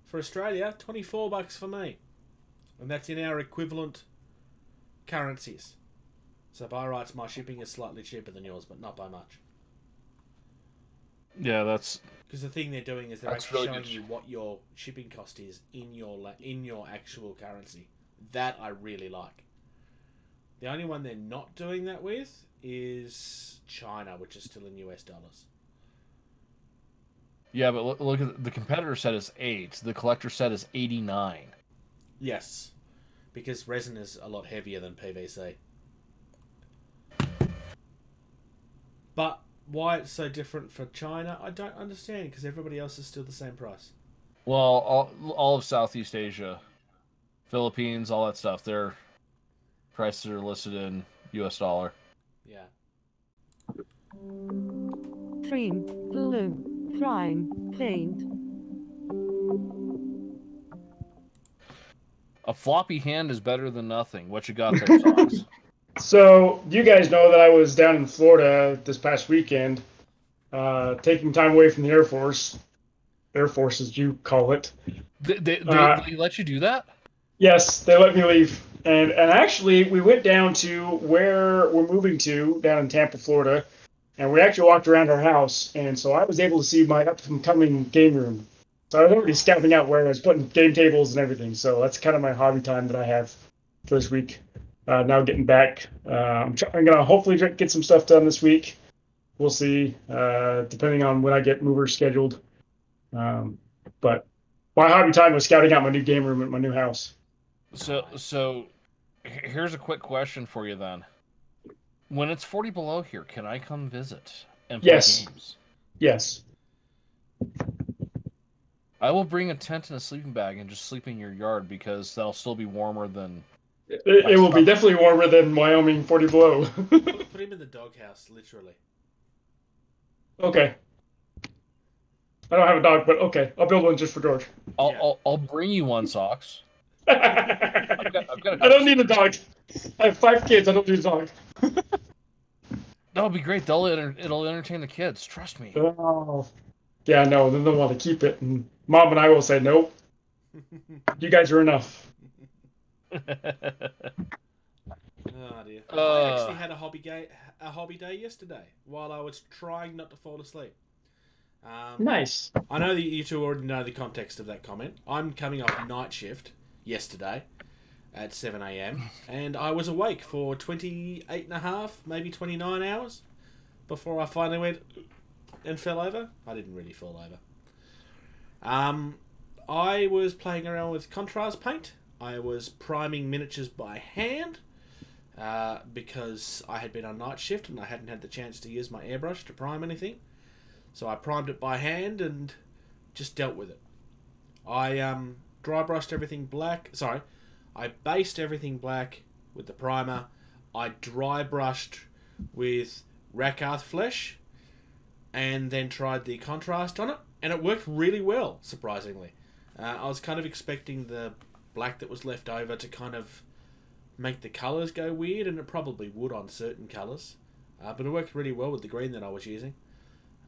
For Australia, $24 for me. And that's in our equivalent currencies. So by rights, my shipping is slightly cheaper than yours, but not by much. Yeah, that's... Because the thing they're doing is they're actually really showing you what your shipping cost is in your actual currency. That I really like. The only one they're not doing that with is China, which is still in US dollars. Yeah, but look at the competitor set is 8. The collector set is 89. Yes, because resin is a lot heavier than PVC. But why it's so different for China, I don't understand, because everybody else is still the same price. Well, all of Southeast Asia, Philippines, all that stuff, their prices are listed in US dollar. Yeah. Trim, glue, prime, paint. A floppy hand is better than nothing. What you got there, Socks? So you guys know that I was down in Florida this past weekend, taking time away from the Air Force. Air Force, as you call it. They let you do that? Yes, they let me leave. And actually, we went down to where we're moving to, down in Tampa, Florida, and we actually walked around our house. And so I was able to see my up-and-coming game room. So I was already scouting out where I was putting game tables and everything. So that's kind of my hobby time that I have for this week. Now getting back, I'm gonna hopefully get some stuff done this week. We'll see, depending on when I get movers scheduled. But my hobby time was scouting out my new game room at my new house. So here's a quick question for you then. When it's 40 below here, can I come visit and play games? Yes. I will bring a tent and a sleeping bag and just sleep in your yard because that'll still be warmer than... It will be definitely warmer than Wyoming 40 below. Put him in the doghouse, literally. Okay. I don't have a dog, but okay. I'll build one just for George. I'll bring you one, Socks. I don't need a dog. I have 5 kids. I don't need a dog. That'll be great. It'll entertain the kids. Trust me. Oh. Yeah, no. Then they'll want to keep it. And Mom and I will say, nope. You guys are enough. Oh dear. I actually had a hobby day yesterday while I was trying not to fall asleep. Nice. I know that you two already know the context of that comment. I'm coming off night shift yesterday at 7 a.m. and I was awake for 28 and a half, maybe 29 hours before I finally went and fell over. I didn't really fall over. I was playing around with contrast paint. I was priming miniatures by hand because I had been on night shift and I hadn't had the chance to use my airbrush to prime anything. So I primed it by hand and just dealt with it. I dry brushed everything black. Sorry, I based everything black with the primer. I dry brushed with Rakarth flesh and then tried the contrast on it. And it worked really well, surprisingly. I was kind of expecting the black that was left over to kind of make the colours go weird, and it probably would on certain colours. But it worked really well with the green that I was using.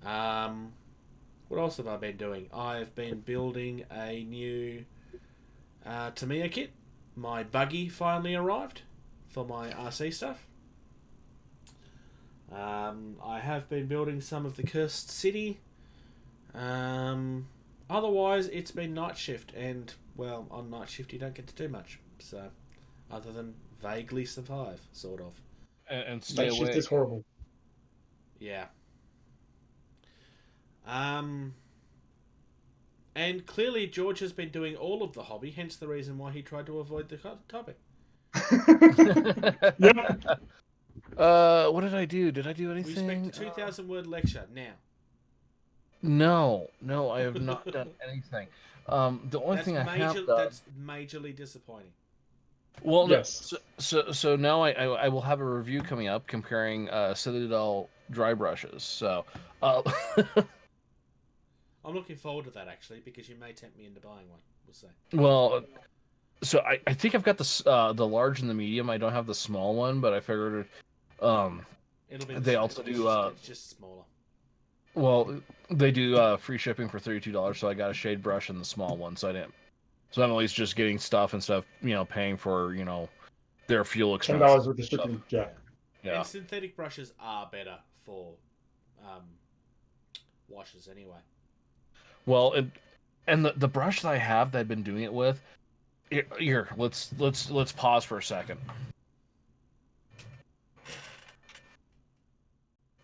What else have I been doing? I've been building a new Tamiya kit. My buggy finally arrived for my RC stuff. I have been building some of the Cursed City. Otherwise, it's been night shift, and, well, on night shift you don't get to do much. So, other than vaguely survive, sort of. And stay Night away. shift is horrible. Yeah. And clearly George has been doing all of the hobby, hence the reason why he tried to avoid the topic. Yep. What did I do? Did I do We anything? expect a 2,000-word lecture now. No, I have not done anything. The only thing I have done... That's majorly disappointing. Well, Yes. So now I will have a review coming up comparing Citadel Dry Brushes. So, I'm looking forward to that, actually, because you may tempt me into buying one. We'll see. well, so I think I've got the large and the medium. I don't have the small one, but I figured It'll be they also do it's just smaller. well, they do free shipping for $32, so I got a shade brush and the small one, so I'm at least just getting stuff instead of, paying for, their fuel expenses. $10 worth of shipping. Yeah. Yeah. And synthetic brushes are better for washes anyway. Well, and the brush that I have that I've been doing it with, here, let's pause for a second.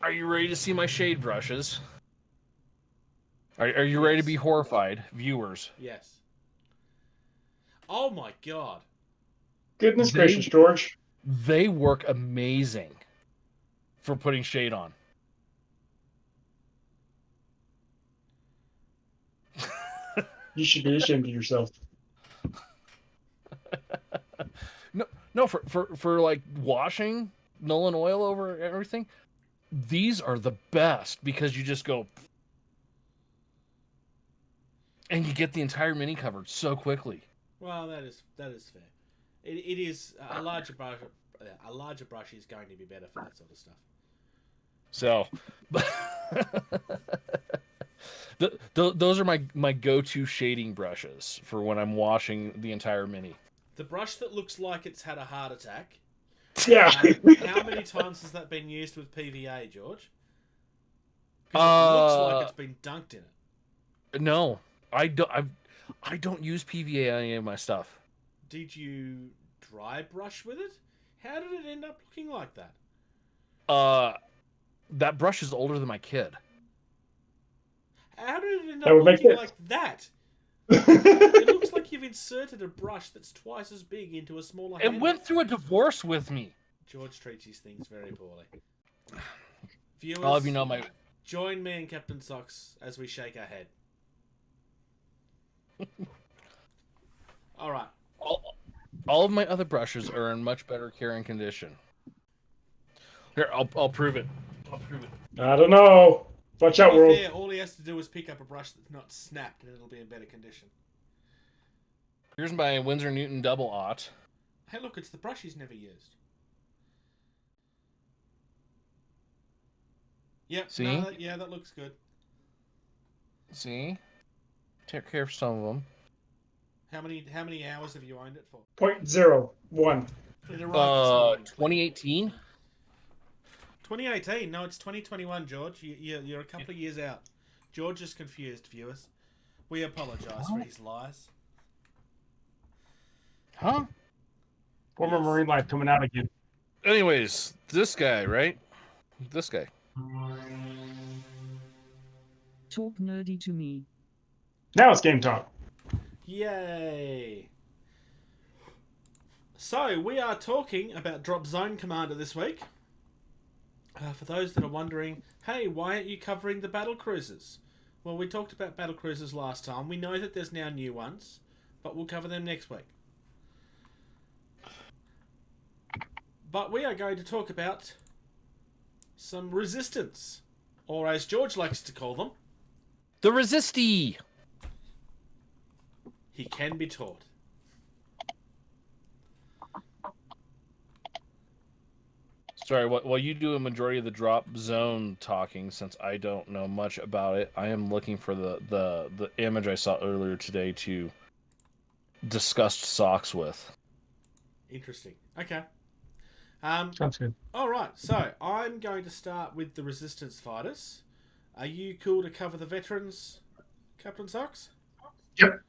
Are you ready to see my shade brushes? Are you ready to be horrified, viewers? Yes. Oh my god. Goodness gracious, George. They work amazing for putting shade on. You should be ashamed of yourself. No, for like washing Nolan oil over everything, these are the best because you just go and you get the entire mini covered so quickly. Well, that is fair. It is a larger brush. A larger brush is going to be better for that sort of stuff. So, those are my go-to shading brushes for when I'm washing the entire mini. The brush that looks like it's had a heart attack. Yeah. How many times has that been used with PVA, George? Because it looks like it's been dunked in it. No, I don't use PVA on any of my stuff. Did you dry brush with it? How did it end up looking like that? That brush is older than my kid. How did it end That up would make looking sense. like that? It looks like you've inserted a brush that's twice as big into a smaller It handle. went through a divorce with me. George treats his things very poorly. Viewers, I'll have you know my. join me and Captain Socks as we shake our head. All right. All of my other brushes are in much better care and condition. Here, I'll prove it. I don't know. Watch out, To be world. fair, all he has to do is pick up a brush that's not snapped and it'll be in better condition. Here's my Winsor Newton double aught. Hey, look, it's the brush he's never used. Yep. See? No, that looks good. See, take care of some of them. How many hours have you owned it for? 0.01. It arrived this morning. 2018. 2018. No, it's 2021, George. You're a couple of years out. George is confused, viewers. We apologise for his lies. Huh? Former Yes. Marine life coming out again. Anyways, this guy, right? This guy. Talk nerdy to me. Now it's game talk. Yay! So, we are talking about Drop Zone Commander this week. For those that are wondering, hey, why aren't you covering the battle cruisers? Well, we talked about battle cruisers last time. We know that there's now new ones, but we'll cover them next week. But we are going to talk about some resistance, or as George likes to call them, The Resisty. he can be taught. Sorry, while you do a majority of the drop zone talking, since I don't know much about it, I am looking for the image I saw earlier today to discuss socks with. Interesting. Okay. Sounds good. All right. So I'm going to start with the resistance fighters. Are you cool to cover the veterans, Captain Socks? Yep.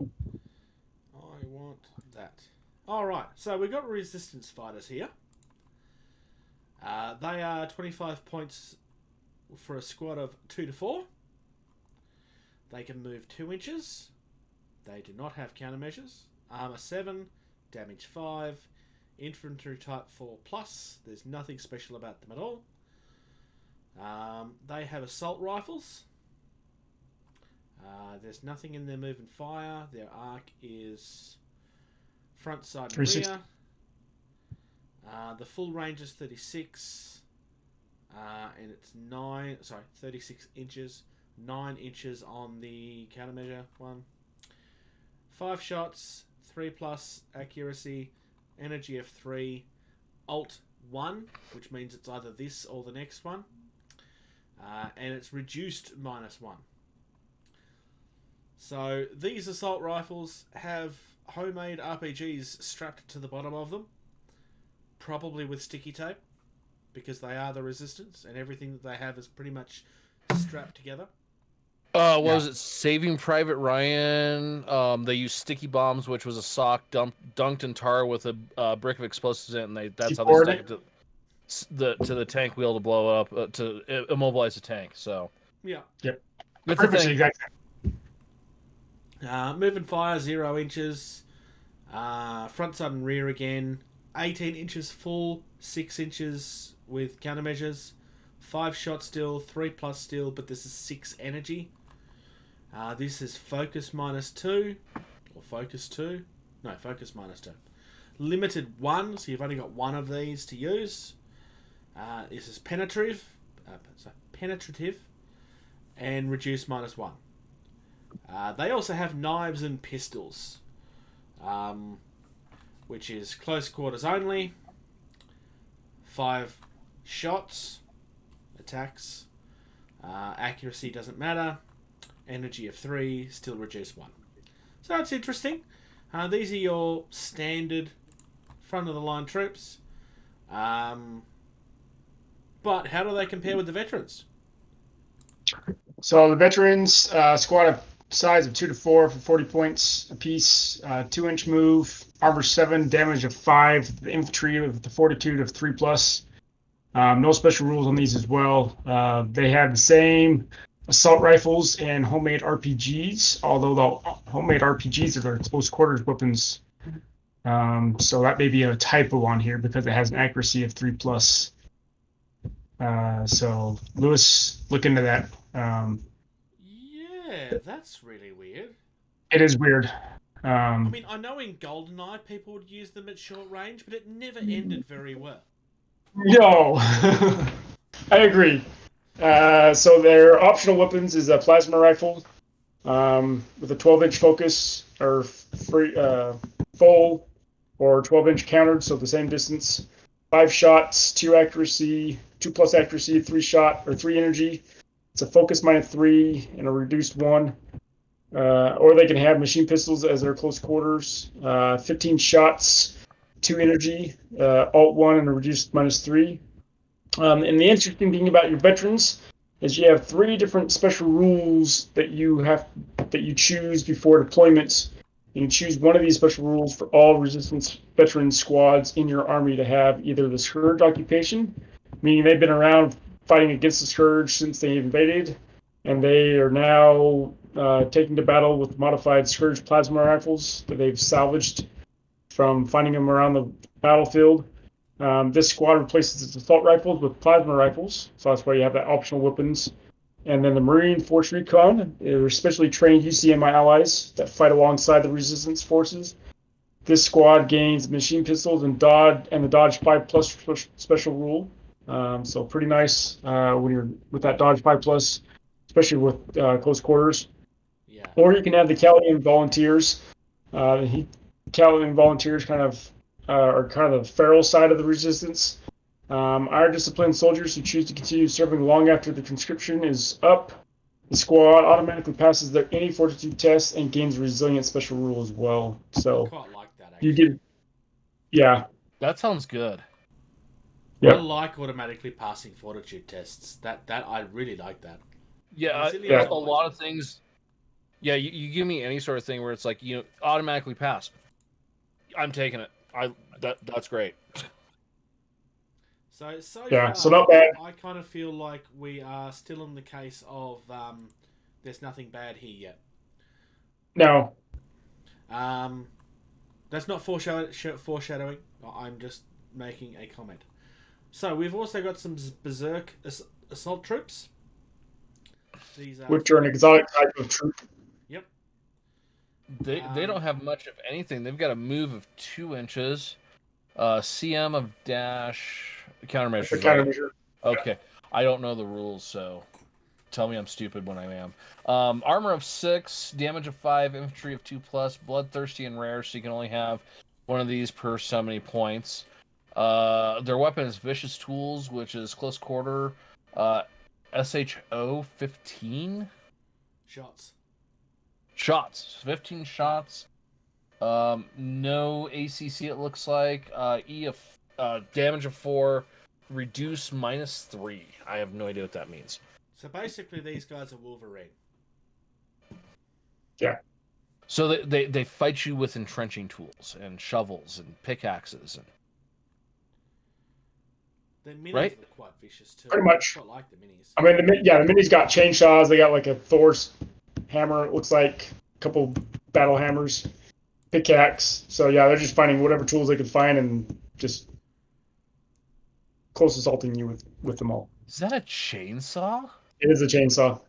I want that. All right. So we've got resistance fighters here. They are 25 points for a squad of 2 to 4. They can move 2 inches. They do not have countermeasures. Armor 7, damage 5, infantry type 4+. There's nothing special about them at all. They have assault rifles. There's nothing in their move and fire. Their arc is front, side, and 360. rear. The full range is 36, and it's 36 inches. 9 inches on the countermeasure one. 5 shots, 3+ accuracy, energy of 3, alt 1, which means it's either this or the next one, and it's reduced -1. So these assault rifles have homemade RPGs strapped to the bottom of them, probably with sticky tape, because they are the resistance, and everything that they have is pretty much strapped together. Was it Saving Private Ryan? They used sticky bombs, which was a sock dunked in tar with a brick of explosives in it, and that's how they poured stuck it to the tank wheel to blow up to immobilize the tank. So Yeah. Yep. it's a Pretty much the thing. exact same. Move and fire 0 inches. Front, side, and rear again. 18 inches full, 6 inches with countermeasures. 5 shot still, 3+ still, but this is 6 energy. This is focus -2, or focus 2. No, focus -2. Limited 1, so you've only got 1 of these to use. This is penetrative, and reduce -1. They also have knives and pistols, which is close quarters only, 5 shots, attacks, accuracy doesn't matter, energy of 3, still reduce 1. So that's interesting. These are your standard front of the line troops. But how do they compare with the veterans? So the veterans squad of size of 2 to 4 for 40 points apiece, 2-inch move, armor 7, damage of 5, the infantry with the fortitude of 3+. No special rules on these as well. They have the same assault rifles and homemade RPGs, although the homemade RPGs are their close quarters weapons. So that may be a typo on here because it has an accuracy of 3+. So Lewis, look into that. Yeah, that's really weird. It is weird. I mean, I know in GoldenEye people would use them at short range, but it never ended very well. No, I agree. So their optional weapons is a plasma rifle with a 12-inch focus or full or 12-inch countered, so the same distance. 5 shots, 2 accuracy, 2+ accuracy, 3 shot or 3 energy. It's a focus -3 and a reduced 1. Or they can have machine pistols as their close quarters. 15 shots, 2 energy, alt 1 and a reduced -3. And the interesting thing about your veterans is you have 3 different special rules that you choose before deployments. You can choose one of these special rules for all resistance veteran squads in your army to have either the Scourge occupation, meaning they've been around fighting against the Scourge since they invaded, and they are now taking to battle with modified Scourge plasma rifles that they've salvaged from finding them around the battlefield. This squad replaces its assault rifles with plasma rifles, so that's why you have that optional weapons. And then the Marine Force Recon, they're specially trained UCMI allies that fight alongside the resistance forces. This squad gains machine pistols and the Dodge 5+ special rule. So pretty nice when you're with that Dodge 5+, especially with close quarters. Yeah. Or you can have the Calian Volunteers. Calian Volunteers are kind of the feral side of the resistance. Our disciplined soldiers who choose to continue serving long after the conscription is up. The squad automatically passes their any fortitude test and gains resilient special rule as well. So I quite like that, actually. you get, yeah. That sounds good. Yep. I like automatically passing fortitude tests. That I really like that. Yeah, Yeah. a lot of things. Yeah, you give me any sort of thing where it's like, automatically pass. I'm taking it. That's great. So Yeah, far, so not bad. I kind of feel like we are still in the case of there's nothing bad here yet. No. That's not foreshadowing. I'm just making a comment. So we've also got some Berserk assault troops. These are Which are an exotic type of troop. Yep. They don't have much of anything. They've got a move of 2 inches, CM of dash countermeasures. That's a countermeasure. Okay, I don't know the rules, so tell me I'm stupid when I am. Armor of 6, damage of 5, infantry of 2+, bloodthirsty and rare, so you can only have one of these per so many points. Their weapon is vicious tools, which is close quarter, SHO 15 shots, 15 shots. No ACC it looks like. E of damage of 4, reduce -3. I have no idea what that means. So basically, these guys are Wolverine. Yeah. So they fight you with entrenching tools and shovels and pickaxes and. The minis Right? look quite vicious too. Pretty much. I quite like the minis. I mean, the minis got chainsaws. They got like a Thor's hammer. It looks like a couple battle hammers, pickaxe. So yeah, they're just finding whatever tools they can find and just close assaulting you with them all. Is that a chainsaw? It is a chainsaw.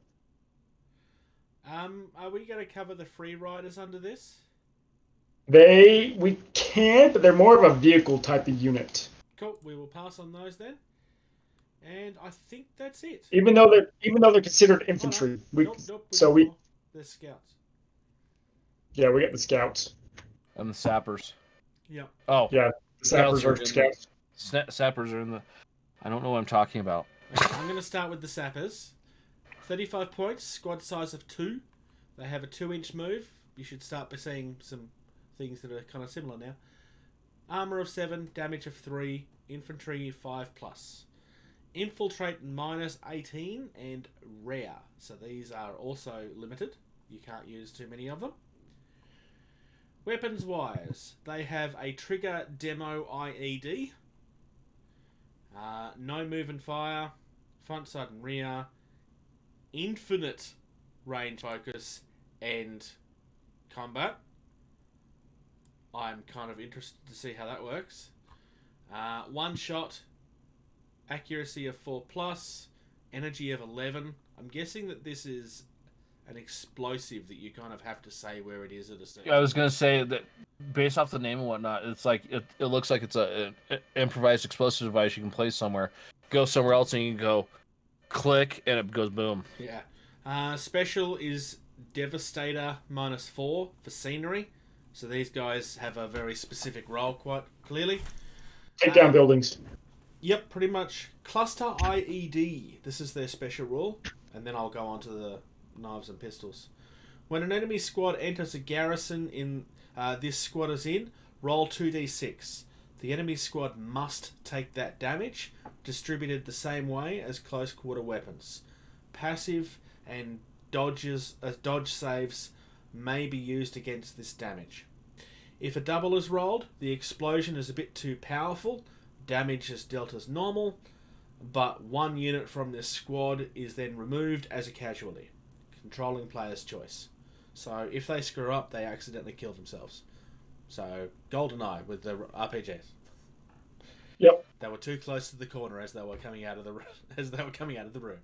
Are we going to cover the free riders under this? We can, but they're more of a vehicle type of unit. Cool. We will pass on those then. And I think that's it. Even though they're considered infantry. Nope, The the scouts. Yeah, we got the scouts. And the sappers. Yeah. Oh, Yeah, the sappers are scouts. Sappers are in the. I don't know what I'm talking about. Okay, I'm going to start with the sappers. 35 points, squad size of 2. They have a 2-inch move. You should start by seeing some things that are kind of similar now. Armor of 7, damage of 3, infantry 5+. Infiltrate -18 and rare. So these are also limited. You can't use too many of them. Weapons wise, they have a trigger demo IED. No move and fire. Front, side and rear. Infinite range focus and combat. I'm kind of interested to see how that works. One shot, accuracy of 4+, energy of 11. I'm guessing that this is an explosive that you kind of have to say where it is at a certain. I was gonna say that based off the name and whatnot, it's like it looks like it's an improvised explosive device you can place somewhere. Go somewhere else and you can go click and it goes boom. Yeah. Special is Devastator -4 for scenery. So these guys have a very specific role quite clearly. Take down buildings. Yep, pretty much. Cluster IED. This is their special rule. And then I'll go on to the knives and pistols. When an enemy squad enters a garrison in this squad is in, roll 2d6. The enemy squad must take that damage, distributed the same way as close quarter weapons. Passive and dodge saves may be used against this damage. If a double is rolled, the explosion is a bit too powerful. Damage is dealt as normal, but one unit from this squad is then removed as a casualty. Controlling player's choice. So if they screw up, they accidentally kill themselves. So GoldenEye with the RPGs. Yep. They were too close to the corner as they were coming out of the room.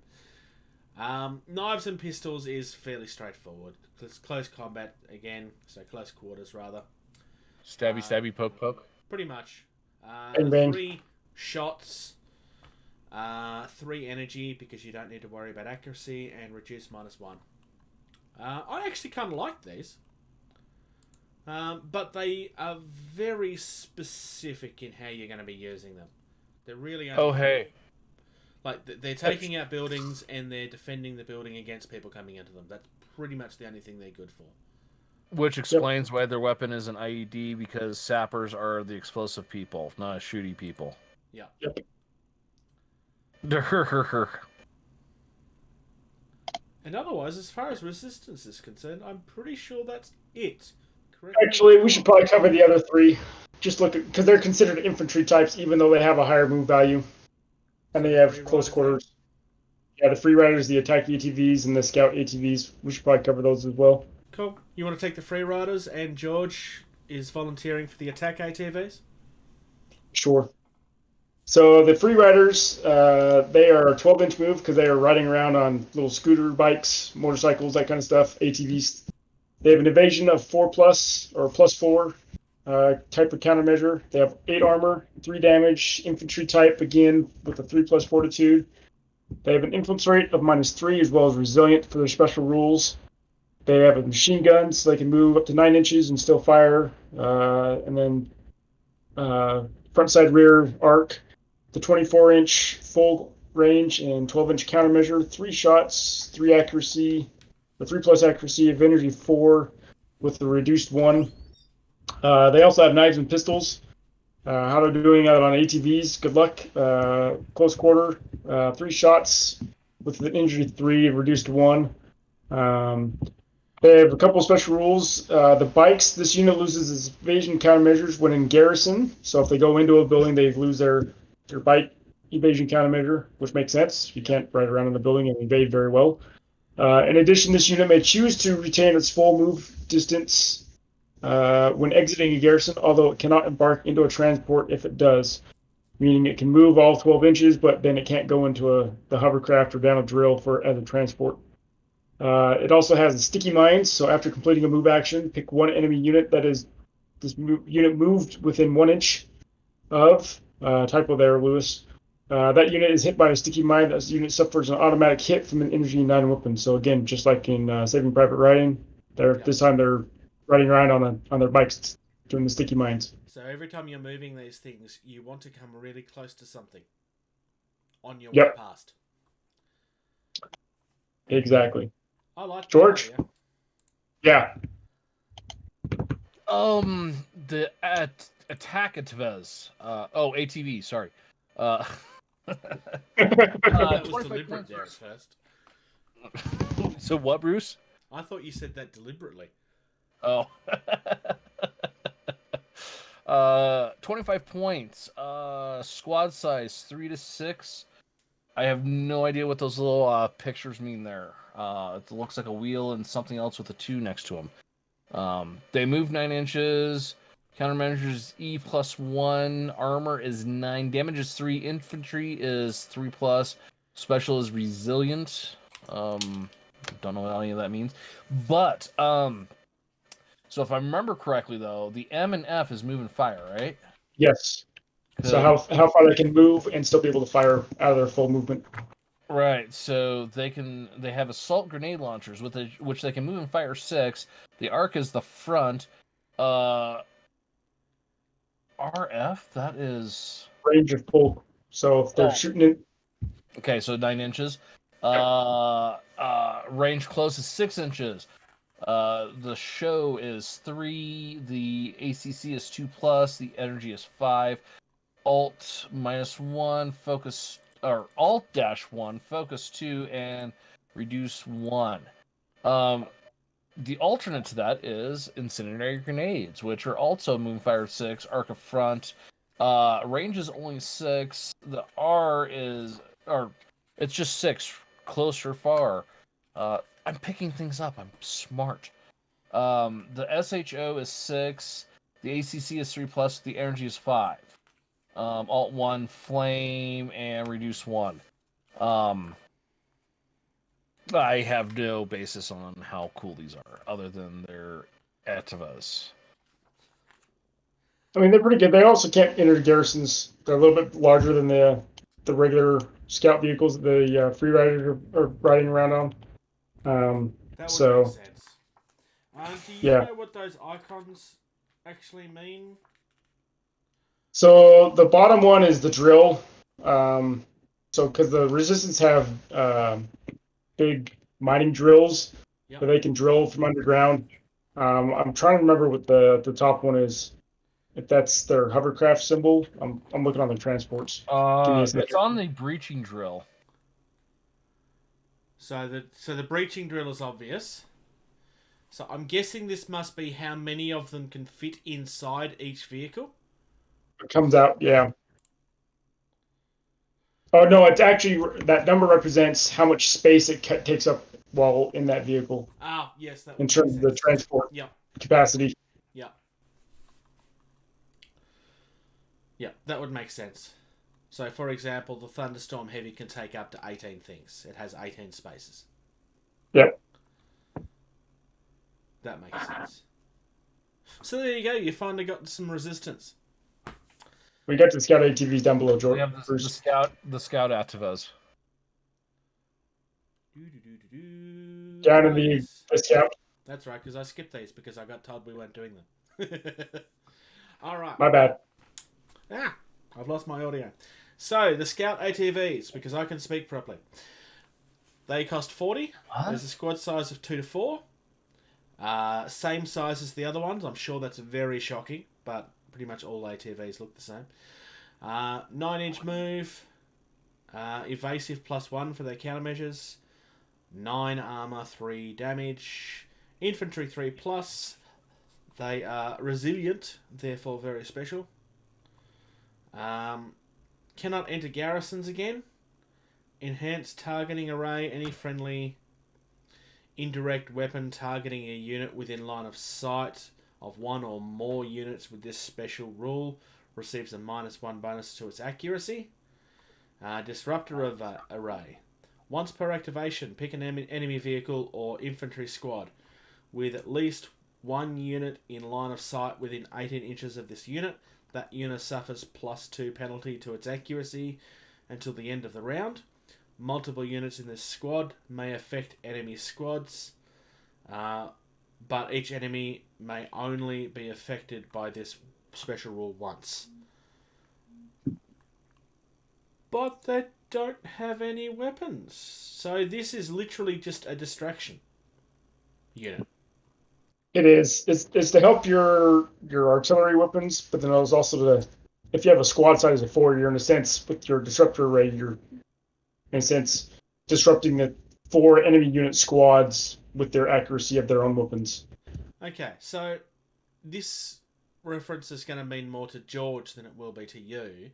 Knives and pistols is fairly straightforward. It's close combat again, so close quarters rather. Stabby, stabby, poke, poke. Pretty much. Bang, bang. 3 shots, 3 energy because you don't need to worry about accuracy, and reduce -1. I actually kind of like these. But they are very specific in how you're going to be using them. They're really Oh, hey. like they're taking out buildings and they're defending the building against people coming into them. That's pretty much the only thing they're good for. Which explains why their weapon is an IED, because sappers are the explosive people, not shooty people. Yeah. Yep. And otherwise, as far as resistance is concerned, I'm pretty sure that's it. Correct? Actually, we should probably cover the other 3. Just look at, because they're considered infantry types, even though they have a higher move value, and they have close quarters. Yeah, the free riders, the attack ATVs, and the scout ATVs. We should probably cover those as well. Cool. You want to take the free riders, and George is volunteering for the attack ATVs? Sure. So the free riders, they are a 12-inch move because they are riding around on little scooter bikes, motorcycles, that kind of stuff, ATVs. They have an evasion of 4+ or +4 type of countermeasure. They have 8 armor, 3 damage, infantry type, again, with a 3+ fortitude. They have an influence rate of -3 as well as resilient for their special rules. They have a machine gun, so they can move up to 9 inches and still fire. And then front, side, rear arc. The 24-inch full range and 12-inch countermeasure. 3 shots, 3 accuracy, the 3+ accuracy of energy 4 with the reduced 1. They also have knives and pistols. How they're doing that on ATVs, good luck. Close quarter, 3 shots with the injury 3 and reduced 1. They have a couple of special rules. The bikes, this unit loses its evasion countermeasures when in garrison. So if they go into a building, they lose their bike evasion countermeasure, which makes sense. You can't ride around in the building and evade very well. In addition, this unit may choose to retain its full move distance when exiting a garrison, although it cannot embark into a transport if it does. Meaning it can move all 12 inches, but then it can't go into the hovercraft or down a drill as a transport. It also has the sticky mines, so after completing a move action, pick one enemy unit that is unit moved within 1 inch of. Typo there, Lewis. That unit is hit by a sticky mine. That unit suffers an automatic hit from an energy 9 weapon. So again, just like in Saving Private Ryan, this time they're riding around on their bikes doing the sticky mines. So every time you're moving these things, you want to come really close to something on your way Yep. past. Exactly. I like George? that idea. Yeah. The attack Atvs. ATV. Sorry. That was 25 deliberate points there at for- first. So what, Bruce? I thought you said that deliberately. Oh. 25 points. Squad size 3 to 6. I have no idea what those little pictures mean there. It looks like a wheel and something else with a 2 next to them. They move 9 inches. Countermeasures is E+1. Armor is 9. Damage is 3. Infantry is 3+. Special is resilient. Don't know what any of that means. But so if I remember correctly, though, the M and F is moving fire, right? Yes. So how far they can move and still be able to fire out of their full movement. Right. So they have assault grenade launchers which they can move and fire 6. The arc is the front. RF, that is Range of pull. So if they're shooting it, okay. So 9 inches. Range close is 6 inches. The show is 3. The ACC is 2+. The energy is 5. Alt -1, focus, or Alt -1, focus 2, and reduce 1. The alternate to that is incendiary grenades, which are also Moonfire 6, Arc of Front. Range is only 6. The R is, or it's just 6, close or far. I'm picking things up. I'm smart. The SHO is 6. The ACC is 3+. The energy is 5. Alt 1, flame, and reduce 1. I have no basis on how cool these are, other than their Atvs. I mean, they're pretty good. They also can't enter garrisons. They're a little bit larger than the regular scout vehicles that the free riders are riding around on. That would So, make sense. Do you yeah. know what those icons actually mean? So the bottom one is the drill. So because the resistance have big mining drills Yep. that they can drill from underground. I'm trying to remember what the top one is. If that's their hovercraft symbol, I'm looking on the transports. Give me a second. It's on the breaching drill. So the breaching drill is obvious. So I'm guessing this must be how many of them can fit inside each vehicle. It comes out, yeah. Oh no, it's actually that number represents how much space it takes up while in that vehicle Ah, yes, that in would terms of make the sense. transport Yep, capacity. yep. Yep, that would make sense. So, for example, the Thunderstorm Heavy can take up to 18 things. It has 18 spaces. Yep. That makes sense. So there you go. You finally got some resistance. We got the scout ATVs down below, We George. have the scout Atvs. Down in the scout. That's right, because I skipped these because I got told we weren't doing them. All right. My bad. I've lost my audio. So, the Scout ATVs, because I can speak properly. They cost 40. What? There's a squad size of 2 to 4. Same size as the other ones. I'm sure that's very shocking, but pretty much all ATVs look the same. 9-inch move. Evasive +1 for their countermeasures. 9 armor, 3 damage. Infantry 3+. They are resilient, therefore very special. Cannot enter garrisons again. Enhanced targeting array. Any friendly indirect weapon targeting a unit within line of sight of 1 or more units with this special rule receives a -1 bonus to its accuracy. Disruptor of array. Once per activation, pick an enemy vehicle or infantry squad with at least 1 unit in line of sight within 18 inches of this unit. That unit suffers +2 penalty to its accuracy until the end of the round. Multiple units in this squad may affect enemy squads. but each enemy may only be affected by this special rule once. But they don't have any weapons, so this is literally just a distraction unit. It is. It's to help your artillery weapons, but then it's also to, if you have a squad size of 4, you're in a sense with your disruptor array, you're in a sense disrupting the 4 enemy unit squads with their accuracy of their own weapons. Okay, so this reference is going to mean more to George than it will be to you.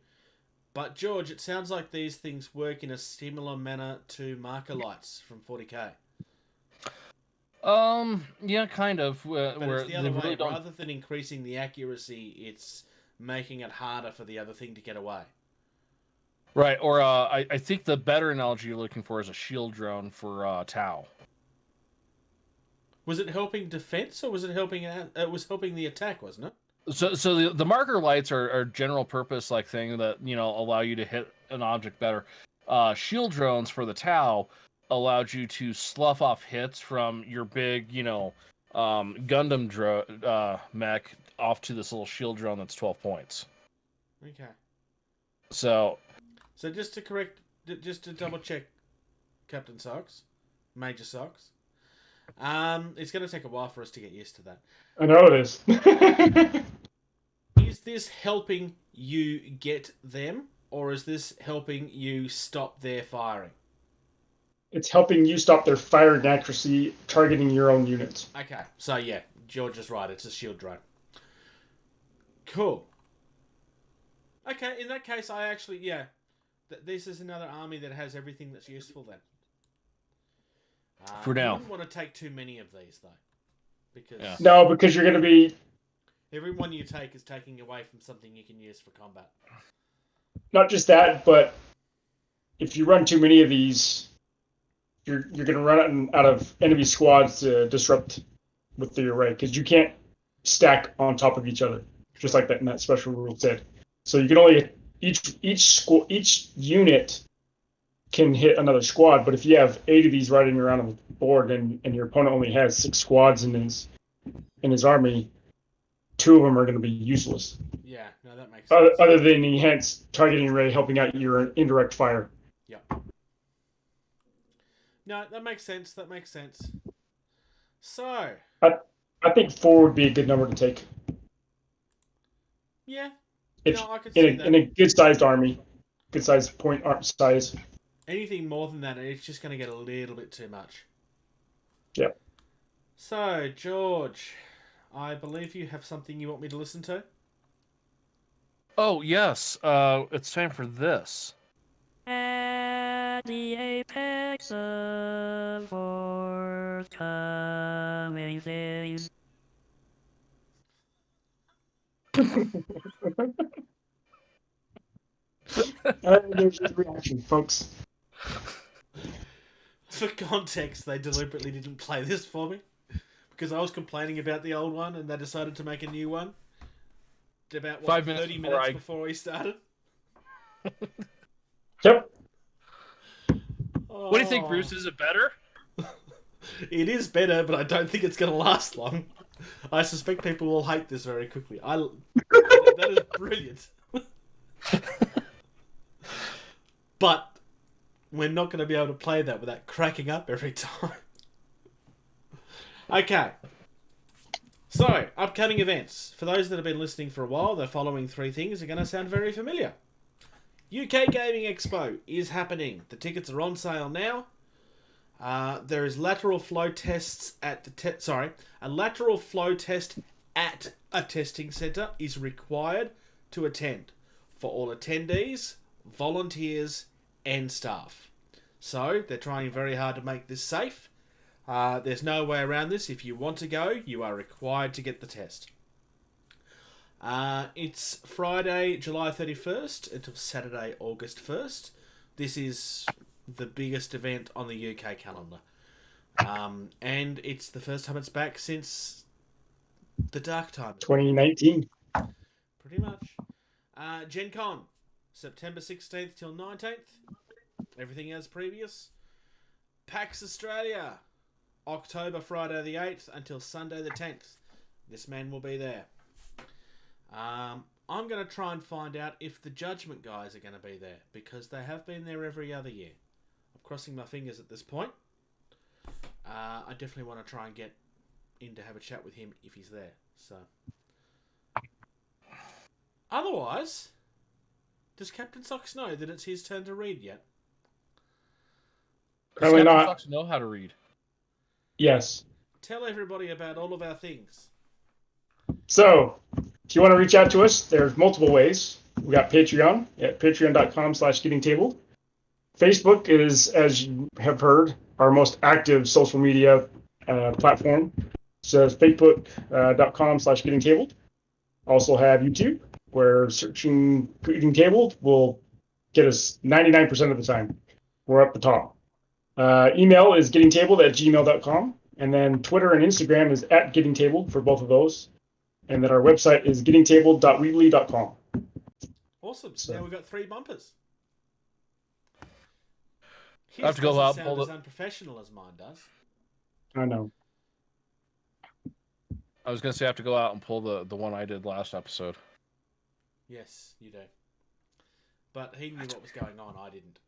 But George, it sounds like these things work in a similar manner to marker lights from 40k. Yeah, kind of. But Where it's the other they really way. don't- Rather than increasing the accuracy, it's making it harder for the other thing to get away. Right, or I think the better analogy you're looking for is a shield drone for Tau. Was it helping defense or was it helping? It was helping the attack, wasn't it? So the marker lights are general purpose like thing that allow you to hit an object better. Shield drones for the Tau allowed you to slough off hits from your big Gundam mech off to this little shield drone that's 12 points. Okay. So just to double check, Captain Socks, Major Socks. It's going to take a while for us to get used to that. I know it is. Is this helping you get them, or is this helping you stop their firing? It's helping you stop their firing accuracy, targeting your own units. Okay, so yeah, George is right. It's a shield drone. Cool. Okay, in that case, I actually, this is another army that has everything that's useful then. For now. You wouldn't want to take too many of these, though. Because No, because you're going to be... every one you take is taking away from something you can use for combat. Not just that, but if you run too many of these, you're going to run out of enemy squads to disrupt with the array, because you can't stack on top of each other, just like that in that special rule said. So you can only... Each unit can hit another squad, but if you have 8 of these riding around on the board and your opponent only has 6 squads in his army, 2 of them are going to be useless. Yeah, no, that makes sense. Other than the enhanced targeting array helping out your indirect fire. Yeah. No, that makes sense. That makes sense. So. I think 4 would be a good number to take. Yeah. If, no, I could see that. In a good-sized army. Good-sized point size. Anything more than that, it's just going to get a little bit too much. Yep. So, George, I believe you have something you want me to listen to? Oh, yes. It's time for this. At the apex of forthcoming days. There's the reaction, folks. For context, they deliberately didn't play this for me. Because I was complaining about the old one and they decided to make a new one. About, 5 minutes 30 before minutes I- before we started. Yep. What do you think, Bruce? Is it better? It is better, but I don't think it's going to last long. I suspect people will hate this very quickly. That is brilliant. But we're not going to be able to play that without cracking up every time. Okay. So, upcoming events. For those that have been listening for a while, the following 3 things are going to sound very familiar. UK Gaming Expo is happening. The tickets are on sale now. There is lateral flow tests at the a lateral flow test at a testing centre is required to attend for all attendees, volunteers, and staff. So they're trying very hard to make this safe. There's no way around this. If you want to go, you are required to get the test. It's Friday, July 31st until Saturday, August 1st. This is the biggest event on the UK calendar. And it's the first time it's back since the dark time. 2019. Pretty much. Gen Con, September 16th till 19th. Everything as previous. PAX Australia, October, Friday the 8th until Sunday the 10th. This man will be there. I'm going to try and find out if the Judgement guys are going to be there, because they have been there every other year. I'm crossing my fingers at this point. I definitely want to try and get in to have a chat with him if he's there. So, otherwise, does Captain Socks know that it's his turn to read yet? Does Apparently Captain not. Fox know how to read? Yes. Tell everybody about all of our things. So, if you want to reach out to us, there's multiple ways. We got Patreon at patreon.com/gettingtabled. Facebook is, as you have heard, our most active social media platform. So facebook.com/gettingtabled. Also have YouTube, where searching Getting Tabled will get us 99% of the time. We're up the top. Email is gettingtabled@gmail.com. And then Twitter and Instagram is @gettingtabled for both of those. And then our website is gettingtabled.weebly.com. Awesome. So- Now we've got 3 bumpers. I have to go His out doesn't and pull sound as the- unprofessional as mine does. I know. I was gonna say I have to go out and pull the one I did last episode. Yes, you do. But he knew what was going on. I didn't.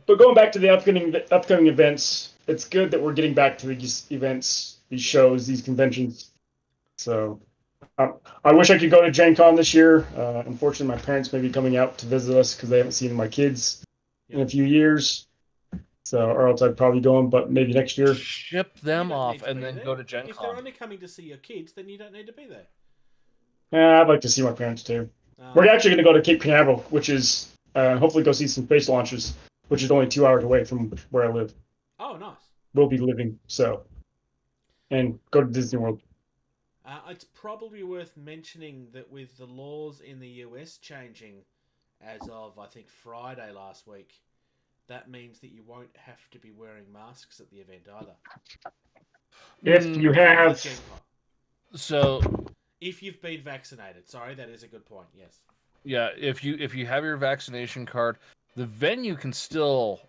But going back to the upcoming events, it's good that we're getting back to these events, these shows, these conventions. So I wish I could go to Gen Con this year. Unfortunately, my parents may be coming out to visit us because they haven't seen my kids in a few years. So, or else I'd probably go, but maybe next year. Ship You them don't off need to and be then there. go to Gen If they're Con. only coming to see your kids, then you don't need to be there. I'd like to see my parents too. We're actually going to go to Cape Canaveral, which is hopefully go see some space launches, which is only 2 hours away from where I live. Oh, nice. We'll be living, so. And go to Disney World. It's probably worth mentioning that with the laws in the US changing as of, I think, Friday last week, that means that you won't have to be wearing masks at the event either. If you have, For Gen Con. So If you've been vaccinated. Sorry, that is a good point, yes. yeah, if you have your vaccination card, the venue can still,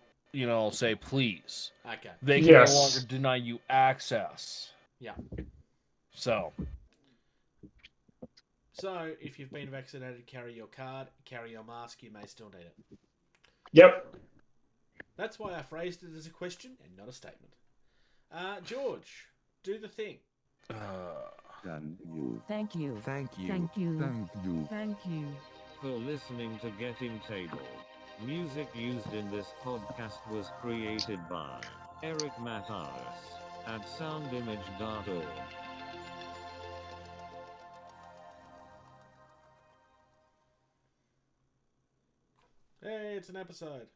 say please. Okay. They can Yes. no longer deny you access. Yeah. So So, if you've been vaccinated, carry your card, carry your mask, you may still need it. yep. That's why I phrased it as a question and not a statement. George, do the thing. Thank you. Thank you. Thank you. Thank you. Thank you. Thank you. For listening to Getting Tabled. Music used in this podcast was created by Eric Matthias at soundimage.org. Hey, it's an episode.